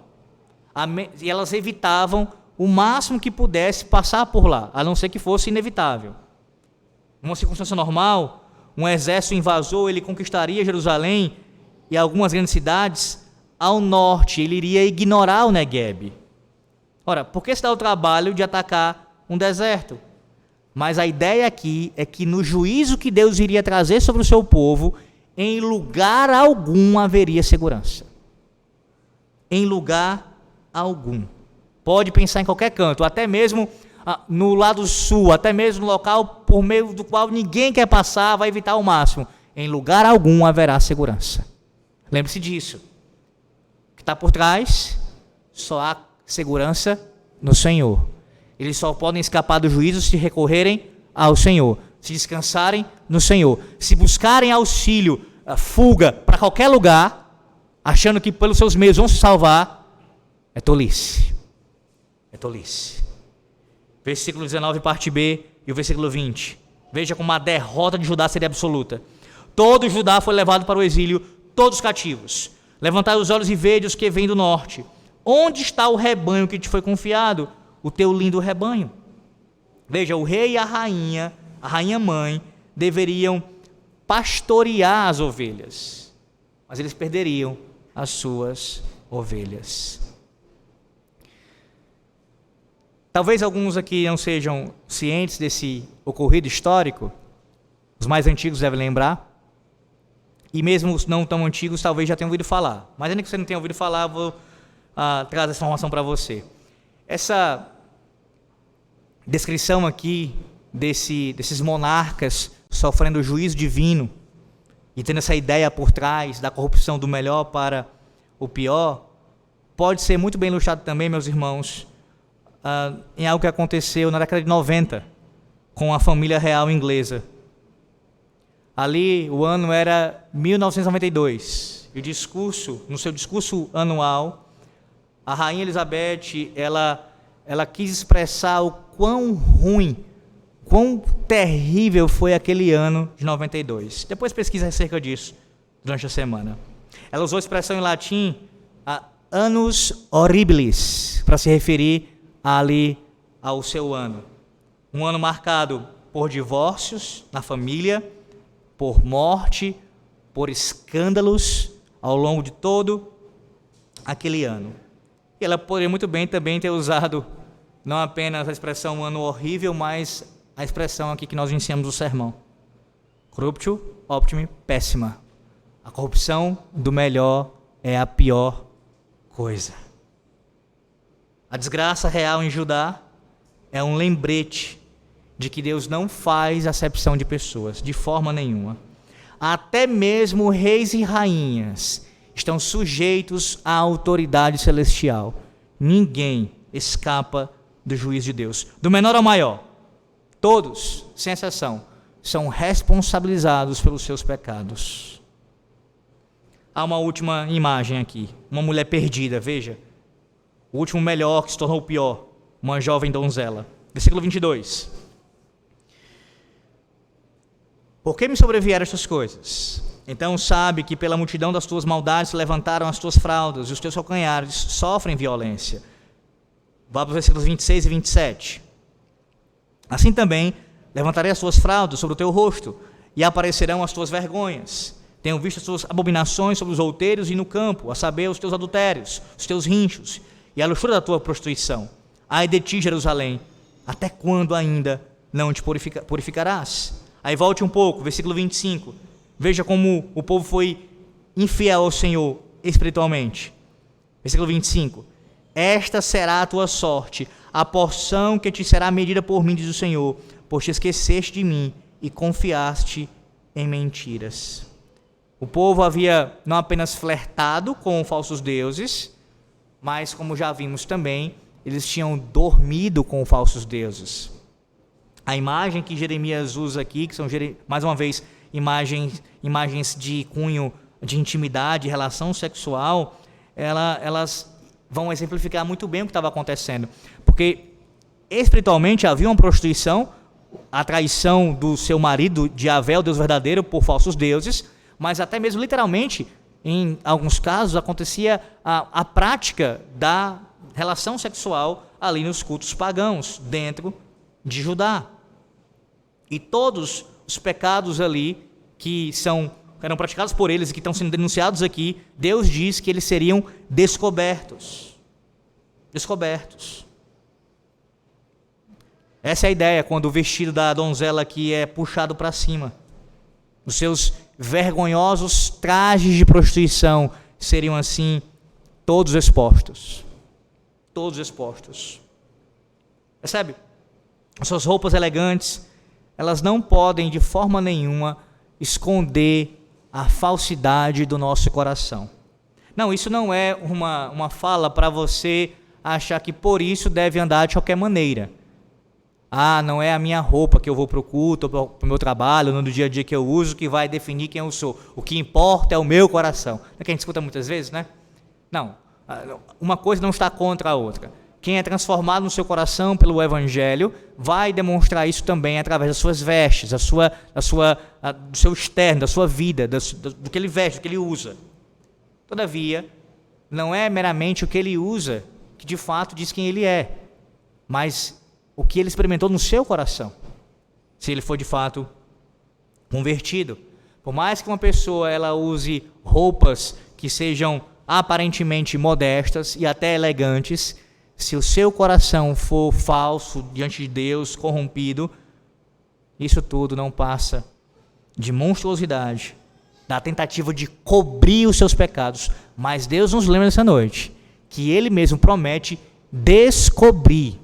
e elas evitavam o máximo que pudesse passar por lá, a não ser que fosse inevitável. Numa circunstância normal, um exército invasor, ele conquistaria Jerusalém e algumas grandes cidades ao norte, ele iria ignorar o Negueb. Ora, por que se dá o trabalho de atacar um deserto? Mas a ideia aqui é que no juízo que Deus iria trazer sobre o seu povo, em lugar algum haveria segurança. Em lugar algum. Pode pensar em qualquer canto, até mesmo no lado sul, até mesmo no local por meio do qual ninguém quer passar, vai evitar ao máximo. Em lugar algum haverá segurança. Lembre-se disso. O que está por trás, só há segurança no Senhor. Eles só podem escapar do juízo se recorrerem ao Senhor, se descansarem no Senhor, se buscarem auxílio, fuga para qualquer lugar, achando que pelos seus meios vão se salvar, é tolice. É tolice. Versículo 19, parte B, e o versículo 20. Veja como a derrota de Judá seria absoluta. Todo Judá foi levado para o exílio, todos cativos. Levantai os olhos e vede os que vêm do norte. Onde está o rebanho que te foi confiado? O teu lindo rebanho. Veja, o rei e a rainha mãe, deveriam pastorear as ovelhas, mas eles perderiam as suas ovelhas. Talvez alguns aqui não sejam cientes desse ocorrido histórico, os mais antigos devem lembrar, e mesmo os não tão antigos talvez já tenham ouvido falar, mas ainda que você não tenha ouvido falar, eu vou trazer essa informação para você. Essa descrição aqui desses monarcas sofrendo o juízo divino e tendo essa ideia por trás da corrupção do melhor para o pior, pode ser muito bem ilustrado também, meus irmãos, em algo que aconteceu na década de 90 com a família real inglesa. Ali o ano era 1992 e no seu discurso anual, a rainha Elizabeth, ela quis expressar o quão ruim, quão terrível foi aquele ano de 92. Depois pesquisa acerca disso durante a semana. Ela usou a expressão em latim, annus horribilis, para se referir ali ao seu ano. Um ano marcado por divórcios na família, por morte, por escândalos ao longo de todo aquele ano. E ela poderia muito bem também ter usado não apenas a expressão ano horrível, mas a expressão aqui que nós ensinamos no sermão. Corruptio optimi pessima. A corrupção do melhor é a pior coisa. A desgraça real em Judá é um lembrete de que Deus não faz acepção de pessoas, de forma nenhuma. Até mesmo reis e rainhas estão sujeitos à autoridade celestial. Ninguém escapa do juízo de Deus. Do menor ao maior, todos, sem exceção, são responsabilizados pelos seus pecados. Há uma última imagem aqui. Uma mulher perdida, veja. O último melhor que se tornou o pior. Uma jovem donzela. Versículo 22. Por que me sobrevieram estas coisas? Então sabe que pela multidão das tuas maldades se levantaram as tuas fraldas, e os teus calcanhares sofrem violência. Vá para os versículos 26 e 27. Assim também levantarei as tuas fraldas sobre o teu rosto, e aparecerão as tuas vergonhas. Tenho visto as tuas abominações sobre os outeiros e no campo, a saber, os teus adultérios, os teus rinchos, e a luxúria da tua prostituição. Ai de ti, Jerusalém, até quando ainda não te purificarás? Aí volte um pouco, versículo 25. Veja como o povo foi infiel ao Senhor espiritualmente. Versículo 25. Esta será a tua sorte, a porção que te será medida por mim, diz o Senhor, pois te esqueceste de mim e confiaste em mentiras. O povo havia não apenas flertado com falsos deuses, mas, como já vimos também, eles tinham dormido com falsos deuses. A imagem que Jeremias usa aqui, que são, mais uma vez, imagens de cunho de intimidade, relação sexual, elas vão exemplificar muito bem o que estava acontecendo. Porque espiritualmente havia uma prostituição, a traição do seu marido, de Yahvé, o Deus verdadeiro, por falsos deuses, mas até mesmo literalmente, em alguns casos, acontecia a prática da relação sexual ali nos cultos pagãos, dentro de Judá. E todos os pecados ali que eram praticados por eles e que estão sendo denunciados aqui, Deus diz que eles seriam descobertos. Descobertos. Essa é a ideia quando o vestido da donzela aqui é puxado para cima. Os seus vergonhosos trajes de prostituição seriam assim todos expostos. Todos expostos. Percebe? As suas roupas elegantes, elas não podem de forma nenhuma esconder a falsidade do nosso coração. Não, isso não é uma fala para você achar que por isso deve andar de qualquer maneira. Não é a minha roupa que eu vou para o culto, para o meu trabalho, no dia a dia que eu uso, que vai definir quem eu sou. O que importa é o meu coração. É que a gente escuta muitas vezes, né? Não, uma coisa não está contra a outra. Quem é transformado no seu coração pelo Evangelho vai demonstrar isso também através das suas vestes, do seu externo, da sua vida, do que ele veste, do que ele usa. Todavia, não é meramente o que ele usa que de fato diz quem ele é, mas o que ele experimentou no seu coração, se ele for de fato convertido. Por mais que uma pessoa ela use roupas que sejam aparentemente modestas e até elegantes, se o seu coração for falso diante de Deus, corrompido, isso tudo não passa de monstruosidade, da tentativa de cobrir os seus pecados. Mas Deus nos lembra nessa noite que Ele mesmo promete descobrir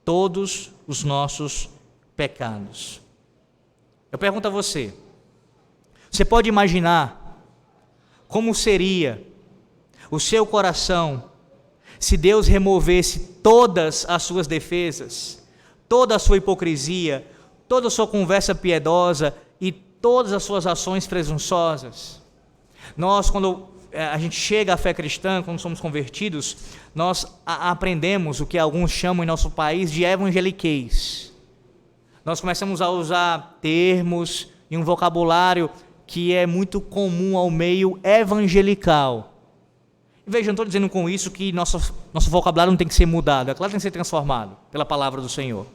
todos os nossos pecados. Eu pergunto a você, você pode imaginar como seria o seu coração se Deus removesse todas as suas defesas, toda a sua hipocrisia, toda a sua conversa piedosa e todas as suas ações presunçosas? Nós, quando a gente chega à fé cristã, quando somos convertidos, nós aprendemos o que alguns chamam em nosso país de evangeliquez. Nós começamos a usar termos e um vocabulário que é muito comum ao meio evangelical. E veja, não estou dizendo com isso que nosso vocabulário não tem que ser mudado, é claro que tem que ser transformado pela palavra do Senhor.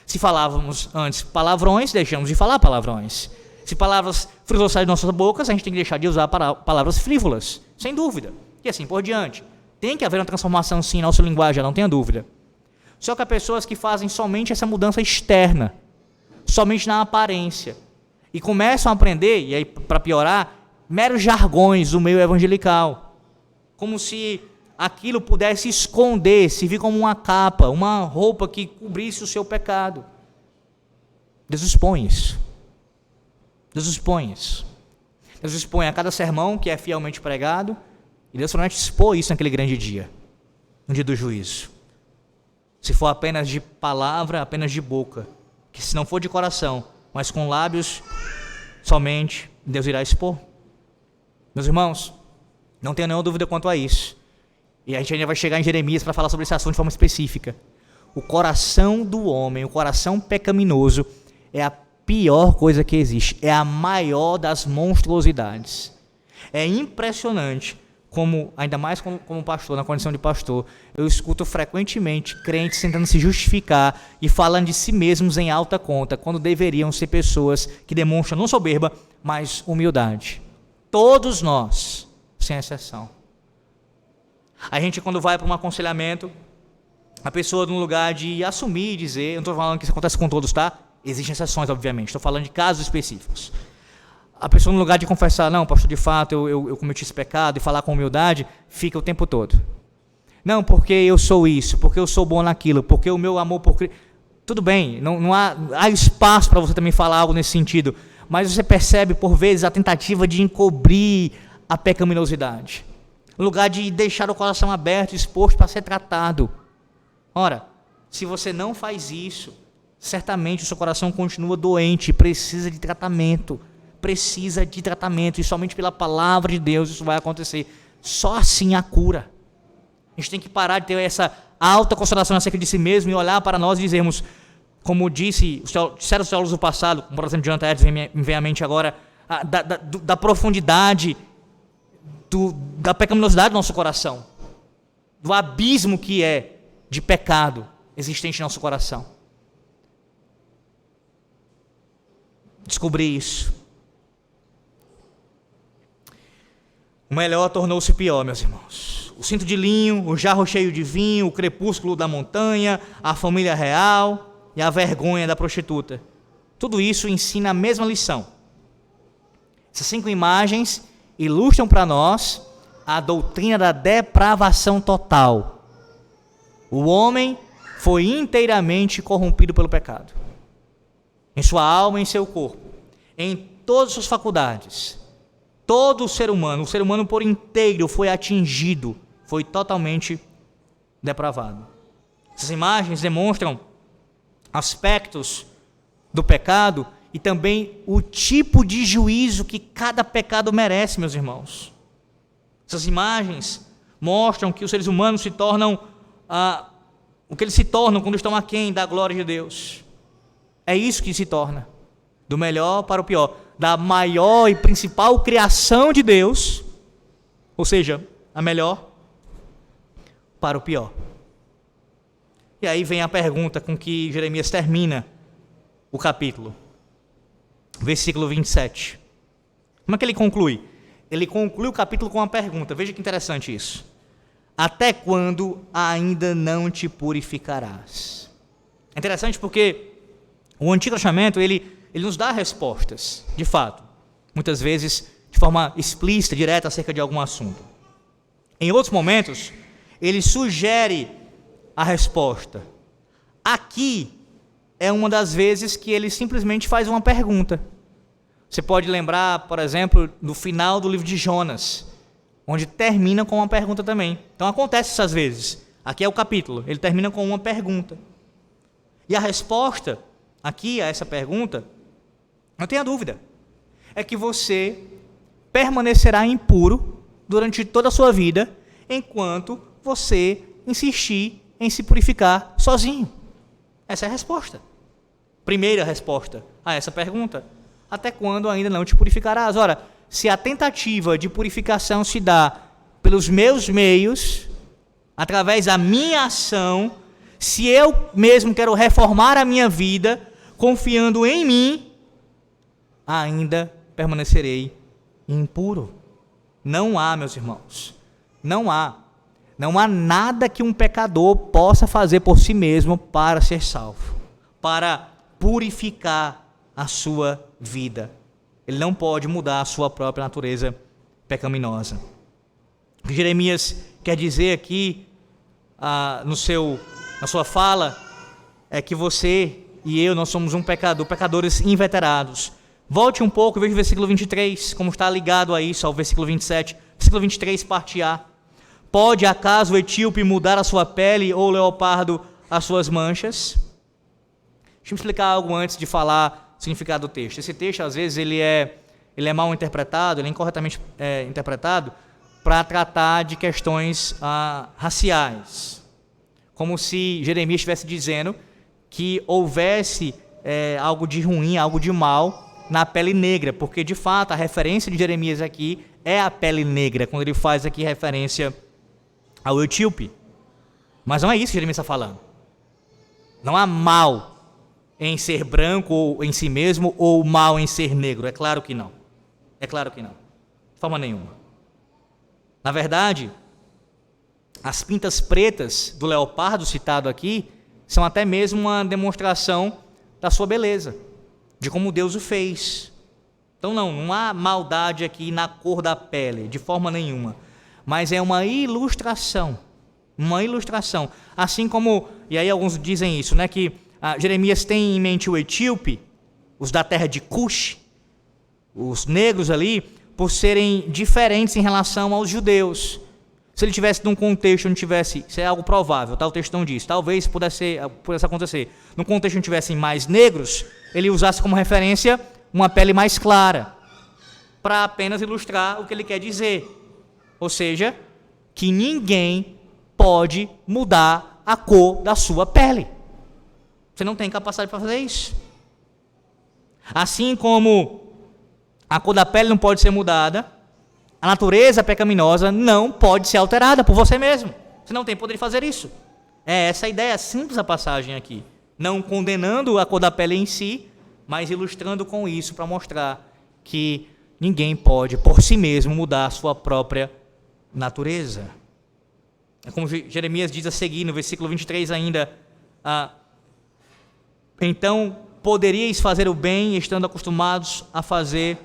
Se falávamos antes palavrões, deixamos de falar palavrões. Se palavras frívolas saem de nossas bocas, a gente tem que deixar de usar palavras frívolas, sem dúvida. E assim por diante. Tem que haver uma transformação sim na nossa linguagem, não tenha dúvida. Só que há pessoas que fazem somente essa mudança externa, somente na aparência, e começam a aprender, e aí para piorar, meros jargões do meio evangelical, como se aquilo pudesse esconder, servir como uma capa, uma roupa que cobrisse o seu pecado. Deus expõe isso. Deus expõe isso. Deus expõe a cada sermão que é fielmente pregado, e Deus promete expor isso naquele grande dia, no dia do juízo. Se for apenas de palavra, apenas de boca, que se não for de coração, mas com lábios somente, Deus irá expor. Meus irmãos, não tenho nenhuma dúvida quanto a isso. E a gente ainda vai chegar em Jeremias para falar sobre esse assunto de forma específica. O coração do homem, o coração pecaminoso, é a pior coisa que existe, é a maior das monstruosidades. É impressionante ainda mais como pastor, na condição de pastor, eu escuto frequentemente crentes tentando se justificar e falando de si mesmos em alta conta, quando deveriam ser pessoas que demonstram não soberba, mas humildade. Todos nós, sem exceção. A gente, quando vai para um aconselhamento, a pessoa, no lugar de assumir e dizer, eu não estou falando que isso acontece com todos, tá? Existem exceções, obviamente, estou falando de casos específicos. A pessoa, no lugar de confessar, não, pastor, de fato, eu cometi esse pecado, e falar com humildade, fica o tempo todo. Não, porque eu sou isso, porque eu sou bom naquilo, porque o meu amor por Cristo... Tudo bem, não há espaço para você também falar algo nesse sentido, mas você percebe, por vezes, a tentativa de encobrir a pecaminosidade. No lugar de deixar o coração aberto, exposto para ser tratado. Ora, se você não faz isso, certamente o seu coração continua doente, precisa de tratamento. Precisa de tratamento, e somente pela palavra de Deus isso vai acontecer. Só assim a cura. A gente tem que parar de ter essa alta consideração acerca de si mesmo e olhar para nós e dizermos, como disseram os teólogos do passado, como por exemplo Jonathan Edwards me vem à mente agora, da profundidade, da pecaminosidade do nosso coração, do abismo que é de pecado existente em nosso coração. Descobri isso. O melhor tornou-se pior, meus irmãos. O cinto de linho, o jarro cheio de vinho, o crepúsculo da montanha, a família real e a vergonha da prostituta. Tudo isso ensina a mesma lição. Essas 5 imagens ilustram para nós a doutrina da depravação total. O homem foi inteiramente corrompido pelo pecado. Em sua alma, em seu corpo, em todas as suas faculdades. Todo o ser humano por inteiro foi atingido, foi totalmente depravado. Essas imagens demonstram aspectos do pecado e também o tipo de juízo que cada pecado merece, meus irmãos. Essas imagens mostram que os seres humanos se tornam o que eles se tornam quando estão aquém da glória de Deus. É isso que se torna, do melhor para o pior. Da maior e principal criação de Deus, ou seja, a melhor para o pior. E aí vem a pergunta com que Jeremias termina o capítulo. Versículo 27. Como é que ele conclui? Ele conclui o capítulo com uma pergunta. Veja que interessante isso. Até quando ainda não te purificarás? É interessante porque o Antigo Testamento, ele nos dá respostas, de fato, muitas vezes de forma explícita, direta acerca de algum assunto. Em outros momentos, ele sugere a resposta. Aqui é uma das vezes que ele simplesmente faz uma pergunta. Você pode lembrar, por exemplo, do final do livro de Jonas, onde termina com uma pergunta também. Então acontece essas vezes. Aqui é o capítulo, ele termina com uma pergunta. E a resposta aqui a essa pergunta, não tenha dúvida, é que você permanecerá impuro durante toda a sua vida, enquanto você insistir em se purificar sozinho. Essa é a resposta. Primeira resposta a essa pergunta. Até quando ainda não te purificarás? Ora, se a tentativa de purificação se dá pelos meus meios, através da minha ação, se eu mesmo quero reformar a minha vida, confiando em mim, ainda permanecerei impuro. Não há, meus irmãos, não há nada que um pecador possa fazer por si mesmo para ser salvo, para purificar a sua vida. Ele não pode mudar a sua própria natureza pecaminosa. O que Jeremias quer dizer aqui, na sua fala, é que você e eu, nós somos pecadores inveterados. Volte um pouco e veja o versículo 23, como está ligado a isso, ao versículo 27. Versículo 23, parte A. Pode acaso o etíope mudar a sua pele ou o leopardo as suas manchas? Deixa eu explicar algo antes de falar o significado do texto. Esse texto, às vezes, ele é mal interpretado, ele é incorretamente interpretado para tratar de questões raciais. Como se Jeremias estivesse dizendo que houvesse algo de ruim, algo de mal na pele negra, porque de fato a referência de Jeremias aqui é a pele negra, quando ele faz aqui referência ao etíope. Mas não é isso que Jeremias está falando. Não há mal em ser branco ou em si mesmo, ou mal em ser negro. É claro que não. É claro que não. De forma nenhuma. Na verdade, as pintas pretas do leopardo citado aqui são até mesmo uma demonstração da sua beleza, de como Deus o fez. Então não há maldade aqui na cor da pele, de forma nenhuma. Mas é uma ilustração. Uma ilustração. Assim como, e aí alguns dizem isso, né, que Jeremias tem em mente o etíope, os da terra de Cush, os negros ali, por serem diferentes em relação aos judeus. Se ele tivesse num contexto onde tivesse, isso é algo provável, tá? O texto não diz, talvez pudesse acontecer, num contexto onde tivessem mais negros, ele usasse como referência uma pele mais clara, para apenas ilustrar o que ele quer dizer. Ou seja, que ninguém pode mudar a cor da sua pele. Você não tem capacidade para fazer isso. Assim como a cor da pele não pode ser mudada, a natureza pecaminosa não pode ser alterada por você mesmo. Você não tem poder de fazer isso. É essa a ideia simples da passagem aqui. Não condenando a cor da pele em si, mas ilustrando com isso para mostrar que ninguém pode por si mesmo mudar a sua própria natureza. É como Jeremias diz a seguir no versículo 23 ainda: então poderíeis fazer o bem estando acostumados a fazer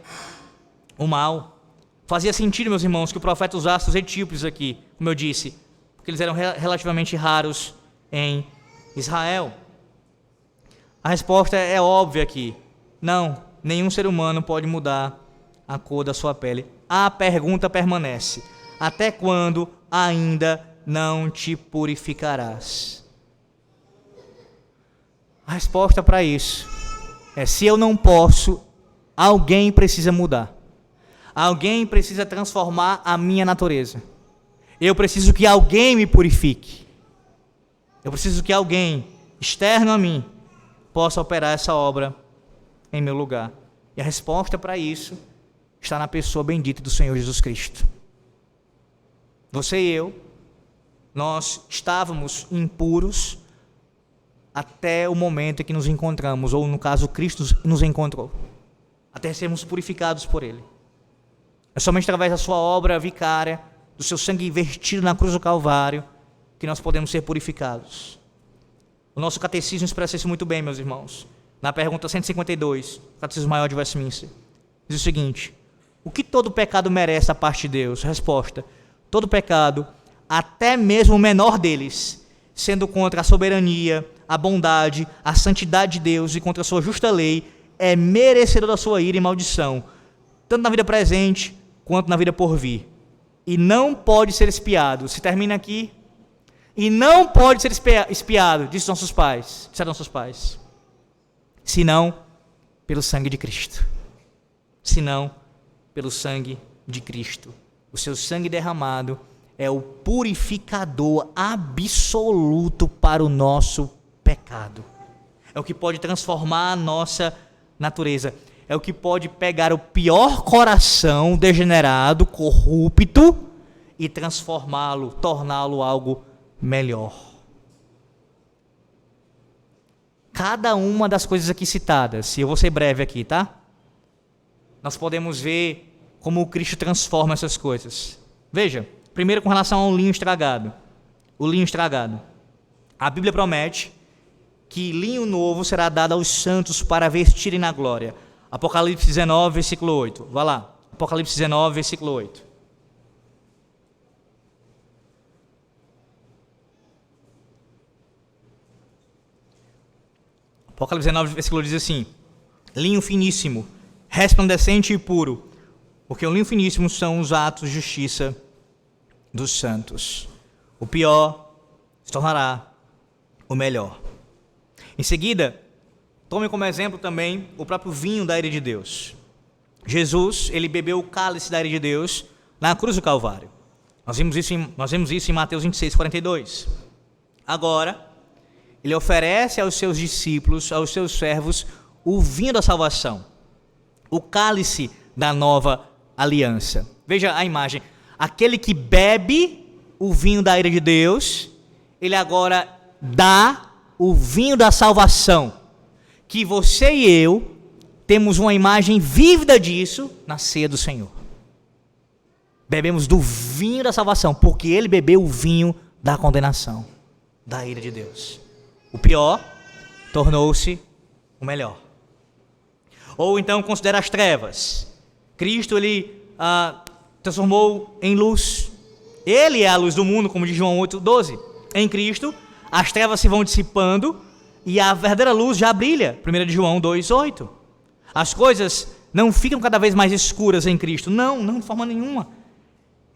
o mal. Fazia sentido, meus irmãos, que o profeta usasse os etíopes aqui, como eu disse, porque eles eram relativamente raros em Israel. A resposta é óbvia aqui. Não, nenhum ser humano pode mudar a cor da sua pele. A pergunta permanece: até quando ainda não te purificarás? A resposta para isso é: se eu não posso, alguém precisa mudar. Alguém precisa transformar a minha natureza. Eu preciso que alguém me purifique. Eu preciso que alguém externo a mim possa operar essa obra em meu lugar. E a resposta para isso está na pessoa bendita do Senhor Jesus Cristo. Você e eu, nós estávamos impuros até o momento em que nos encontramos, ou no caso Cristo nos encontrou, até sermos purificados por Ele. É somente através da sua obra vicária, do seu sangue vertido na cruz do Calvário, que nós podemos ser purificados. O nosso catecismo expressa isso muito bem, meus irmãos. Na pergunta 152, o Catecismo Maior de Westminster, diz o seguinte: o que todo pecado merece da parte de Deus? Resposta: todo pecado, até mesmo o menor deles, sendo contra a soberania, a bondade, a santidade de Deus e contra a sua justa lei, é merecedor da sua ira e maldição, tanto na vida presente quanto na vida por vir. E não pode ser espiado. Se termina aqui. E não pode ser espiado, disseram nossos pais, senão pelo sangue de Cristo. Senão pelo sangue de Cristo. O seu sangue derramado é o purificador absoluto para o nosso pecado. É o que pode transformar a nossa natureza. É o que pode pegar o pior coração degenerado, corrupto, e transformá-lo, torná-lo algo melhor. Cada uma das coisas aqui citadas, e eu vou ser breve aqui, tá? Nós podemos ver como o Cristo transforma essas coisas. Veja, primeiro com relação ao linho estragado. O linho estragado. A Bíblia promete que linho novo será dado aos santos para vestirem na glória. Apocalipse 19, versículo 8. Vá lá. Apocalipse 19, versículo 8. Apocalipse 19, versículo 8 diz assim: linho finíssimo, resplandecente e puro, porque o linho finíssimo são os atos de justiça dos santos. O pior se tornará o melhor. Em seguida, tome como exemplo também o próprio vinho da ira de Deus. Jesus, ele bebeu o cálice da ira de Deus na cruz do Calvário. Nós vemos isso em Mateus 26, 42. Agora, ele oferece aos seus discípulos, aos seus servos, o vinho da salvação. o cálice da nova aliança. Veja a imagem. Aquele que bebe o vinho da ira de Deus, ele agora dá o vinho da salvação, que você e eu temos uma imagem vívida disso na ceia do Senhor. Bebemos do vinho da salvação, porque ele bebeu o vinho da condenação, da ira de Deus. O pior tornou-se o melhor. Ou então considera as trevas. Cristo, ele transformou em luz. Ele é a luz do mundo, como diz João 8,12. Em Cristo, as trevas se vão dissipando e a verdadeira luz já brilha. 1 João 2,8. As coisas não ficam cada vez mais escuras em Cristo. Não, de forma nenhuma.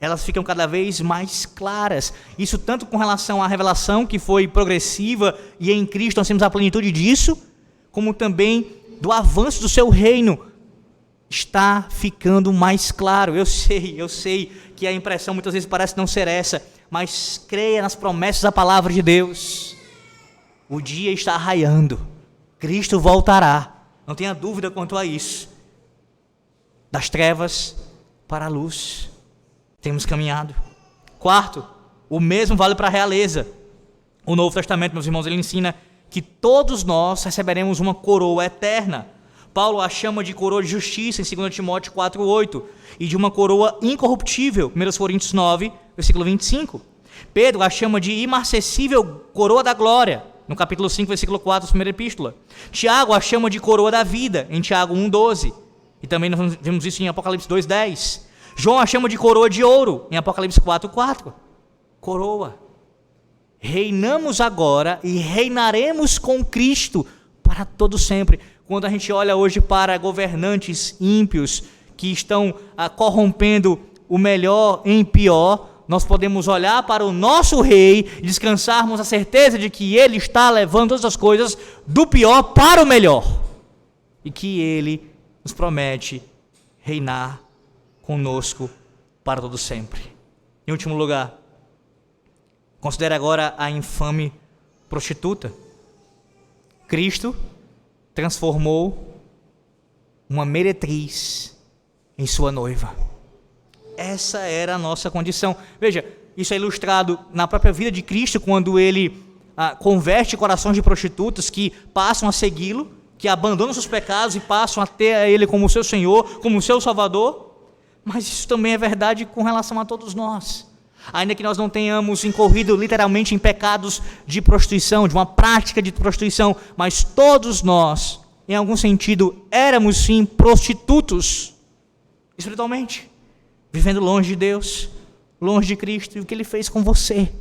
Elas ficam cada vez mais claras. Isso tanto com relação à revelação, que foi progressiva, e em Cristo nós temos a plenitude disso, como também do avanço do seu reino. Está ficando mais claro. Eu sei que a impressão muitas vezes parece não ser essa, mas creia nas promessas da palavra de Deus. O dia está raiando. Cristo voltará. Não tenha dúvida quanto a isso. Das trevas para a luz. Temos caminhado. Quarto, o mesmo vale para a realeza. O Novo Testamento, meus irmãos, ele ensina que todos nós receberemos uma coroa eterna. Paulo a chama de coroa de justiça em 2 Timóteo 4,8 e de uma coroa incorruptível, 1 Coríntios 9, versículo 25. Pedro a chama de imarcessível coroa da glória, no capítulo 5, versículo 4, da primeira epístola. Tiago a chama de coroa da vida, em Tiago 1,12. E também nós vemos isso em Apocalipse 2,10. João a chama de coroa de ouro, em Apocalipse 4,4. Coroa. Reinamos agora e reinaremos com Cristo para todo sempre. Quando a gente olha hoje para governantes ímpios que estão corrompendo o melhor em pior, nós podemos olhar para o nosso rei e descansarmos a certeza de que ele está levando todas as coisas do pior para o melhor. E que ele nos promete reinar conosco para todo sempre. Em último lugar, considere agora a infame prostituta. Cristo transformou uma meretriz em sua noiva. Essa era a nossa condição. Veja, isso é ilustrado na própria vida de Cristo, quando ele converte corações de prostitutas que passam a segui-lo, que abandonam seus pecados e passam a ter a ele como seu Senhor, como seu Salvador. Mas isso também é verdade com relação a todos nós. Ainda que nós não tenhamos incorrido literalmente em pecados de prostituição, de uma prática de prostituição, mas todos nós, em algum sentido, éramos sim prostitutos, espiritualmente, vivendo longe de Deus, longe de Cristo. E o que Ele fez com você?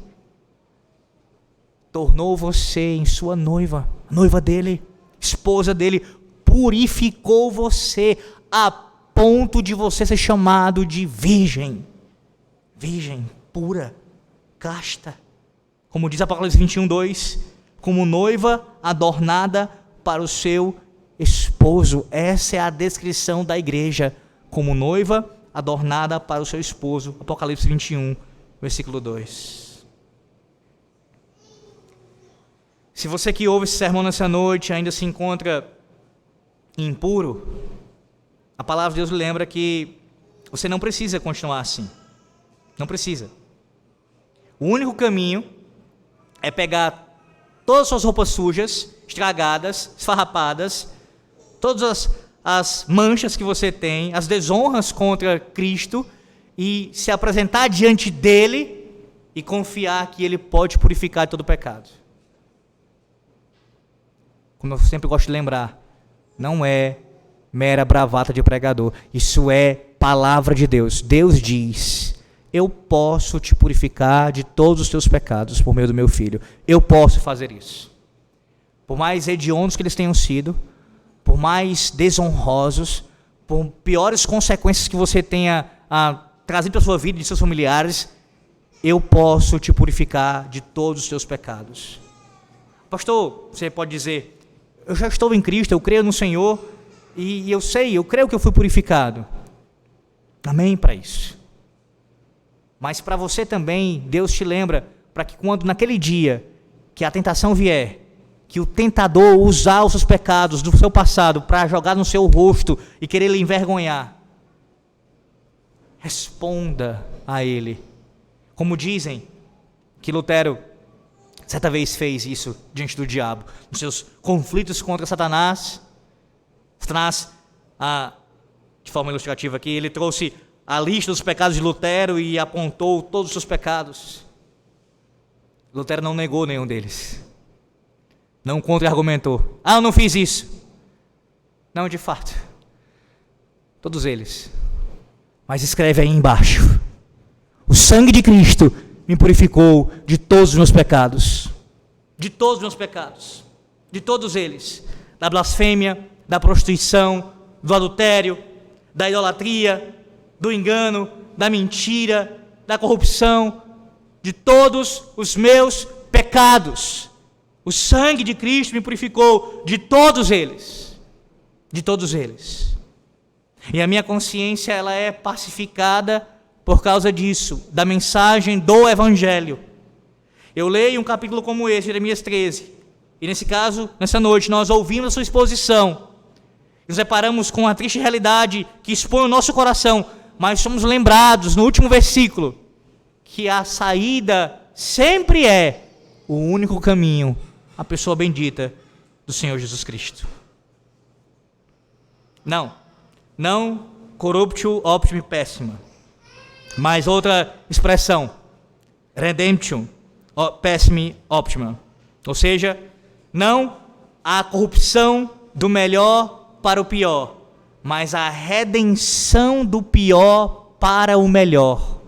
Tornou você em sua noiva, a noiva dele, esposa dele, purificou você a ponto de você ser chamado de virgem pura, casta, como diz Apocalipse 21:2, como noiva adornada para o seu esposo. Essa é a descrição da igreja, como noiva adornada para o seu esposo. Apocalipse 21, versículo 2. Se você que ouve esse sermão nessa noite ainda se encontra impuro, a palavra de Deus lhe lembra que você não precisa continuar assim. Não precisa. O único caminho é pegar todas as suas roupas sujas, estragadas, esfarrapadas, todas as manchas que você tem, as desonras contra Cristo, e se apresentar diante dele e confiar que ele pode purificar de todo pecado. Como eu sempre gosto de lembrar, não é mera bravata de pregador, isso é palavra de Deus. Deus diz: eu posso te purificar de todos os teus pecados por meio do meu Filho. Eu posso fazer isso. Por mais hediondos que eles tenham sido, por mais desonrosos, por piores consequências que você tenha trazido para a sua vida e de seus familiares, eu posso te purificar de todos os teus pecados. Pastor, você pode dizer: eu já estou em Cristo, eu creio no Senhor, e eu creio que eu fui purificado. Amém para isso. Mas para você também, Deus te lembra, para que quando naquele dia que a tentação vier, que o tentador usar os seus pecados do seu passado para jogar no seu rosto e querer lhe envergonhar, responda a ele. Como dizem que Lutero certa vez fez isso diante do diabo, nos seus conflitos contra Satanás. Satanás, de forma ilustrativa aqui, ele trouxe a lista dos pecados de Lutero e apontou todos os seus pecados. Lutero não negou nenhum deles. Não contra-argumentou. Eu não fiz isso. Não, de fato. Todos eles. Mas escreve aí embaixo: o sangue de Cristo me purificou de todos os meus pecados. De todos os meus pecados. De todos eles. Da blasfêmia, da prostituição, do adultério, da idolatria, do engano, da mentira, da corrupção, de todos os meus pecados. O sangue de Cristo me purificou de todos eles. De todos eles. E a minha consciência, ela é pacificada por causa disso, da mensagem do Evangelho. Eu leio um capítulo como esse, Jeremias 13, e nesse caso, nessa noite, nós ouvimos a sua exposição, nos deparamos com a triste realidade que expõe o nosso coração, mas somos lembrados no último versículo, que a saída sempre é o único caminho, a pessoa bendita do Senhor Jesus Cristo. Não corruptio optimi pessima, mas outra expressão, redemption pessimi optima, ou seja, não a corrupção do melhor para o pior, mas a redenção do pior para o melhor.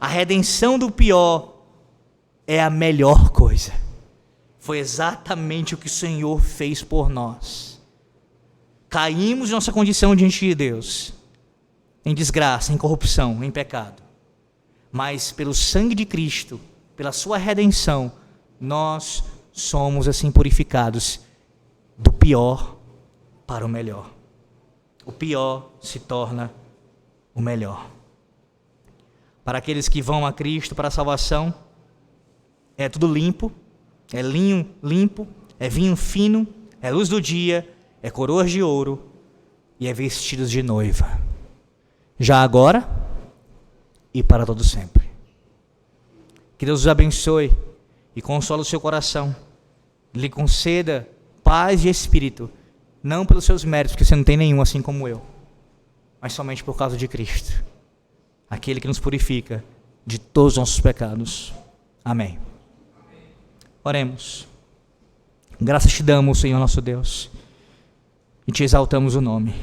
A redenção do pior é a melhor coisa. Foi exatamente o que o Senhor fez por nós. Caímos em nossa condição diante de Deus, em desgraça, em corrupção, em pecado. Mas pelo sangue de Cristo, pela sua redenção, nós somos assim purificados do pior para o melhor. O pior se torna o melhor. Para aqueles que vão a Cristo para a salvação, é tudo limpo, é linho limpo, é vinho fino, é luz do dia, é coroas de ouro e é vestidos de noiva. Já agora e para todo sempre. Que Deus os abençoe e console o seu coração. Lhe conceda paz de espírito, não pelos seus méritos, porque você não tem nenhum assim como eu, mas somente por causa de Cristo, aquele que nos purifica de todos os nossos pecados. Amém. Oremos. Graças te damos, Senhor nosso Deus, e te exaltamos o nome,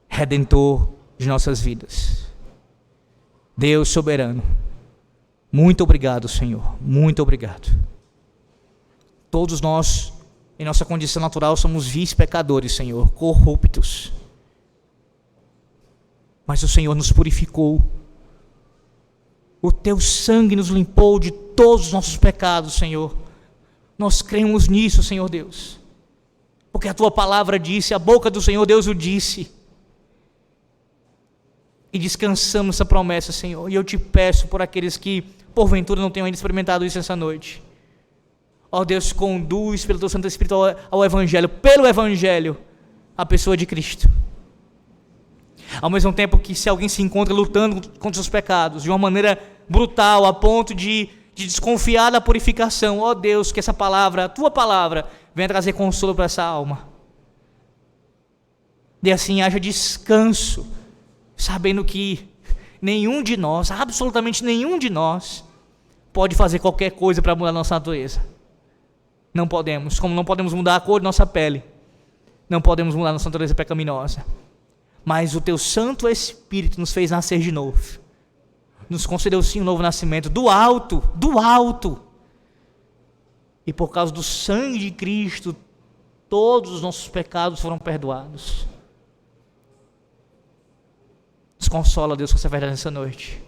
Redentor de nossas vidas. Deus soberano, muito obrigado, Senhor, muito obrigado. Todos nós, em nossa condição natural, somos vis pecadores, Senhor, corruptos. Mas o Senhor nos purificou. O teu sangue nos limpou de todos os nossos pecados, Senhor. Nós cremos nisso, Senhor Deus, porque a tua palavra disse, a boca do Senhor Deus o disse. E descansamos essa promessa, Senhor. E eu te peço por aqueles que, porventura, não tenham ainda experimentado isso essa noite. Ó Deus, conduz pelo teu Santo Espírito ao Evangelho, pelo Evangelho, a pessoa de Cristo. Ao mesmo tempo que se alguém se encontra lutando contra os seus pecados, de uma maneira brutal, a ponto de desconfiar da purificação, ó Deus, que essa palavra, a tua palavra, venha trazer consolo para essa alma. E assim haja descanso, sabendo que nenhum de nós, absolutamente nenhum de nós, pode fazer qualquer coisa para mudar nossa natureza. Não podemos, como não podemos mudar a cor de nossa pele, não podemos mudar nossa natureza pecaminosa. Mas o teu Santo Espírito nos fez nascer de novo, nos concedeu sim um novo nascimento, do alto, e por causa do sangue de Cristo, todos os nossos pecados foram perdoados. Nos consola, Deus, com essa verdade nessa noite,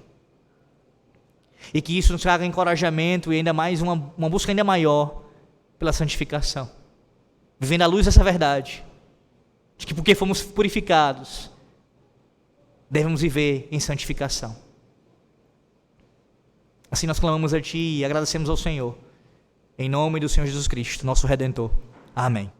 e que isso nos traga encorajamento e ainda mais uma busca ainda maior pela santificação, vivendo à luz dessa verdade, de que porque fomos purificados, devemos viver em santificação. Assim nós clamamos a Ti e agradecemos ao Senhor, Em nome do Senhor Jesus Cristo, nosso Redentor. Amém.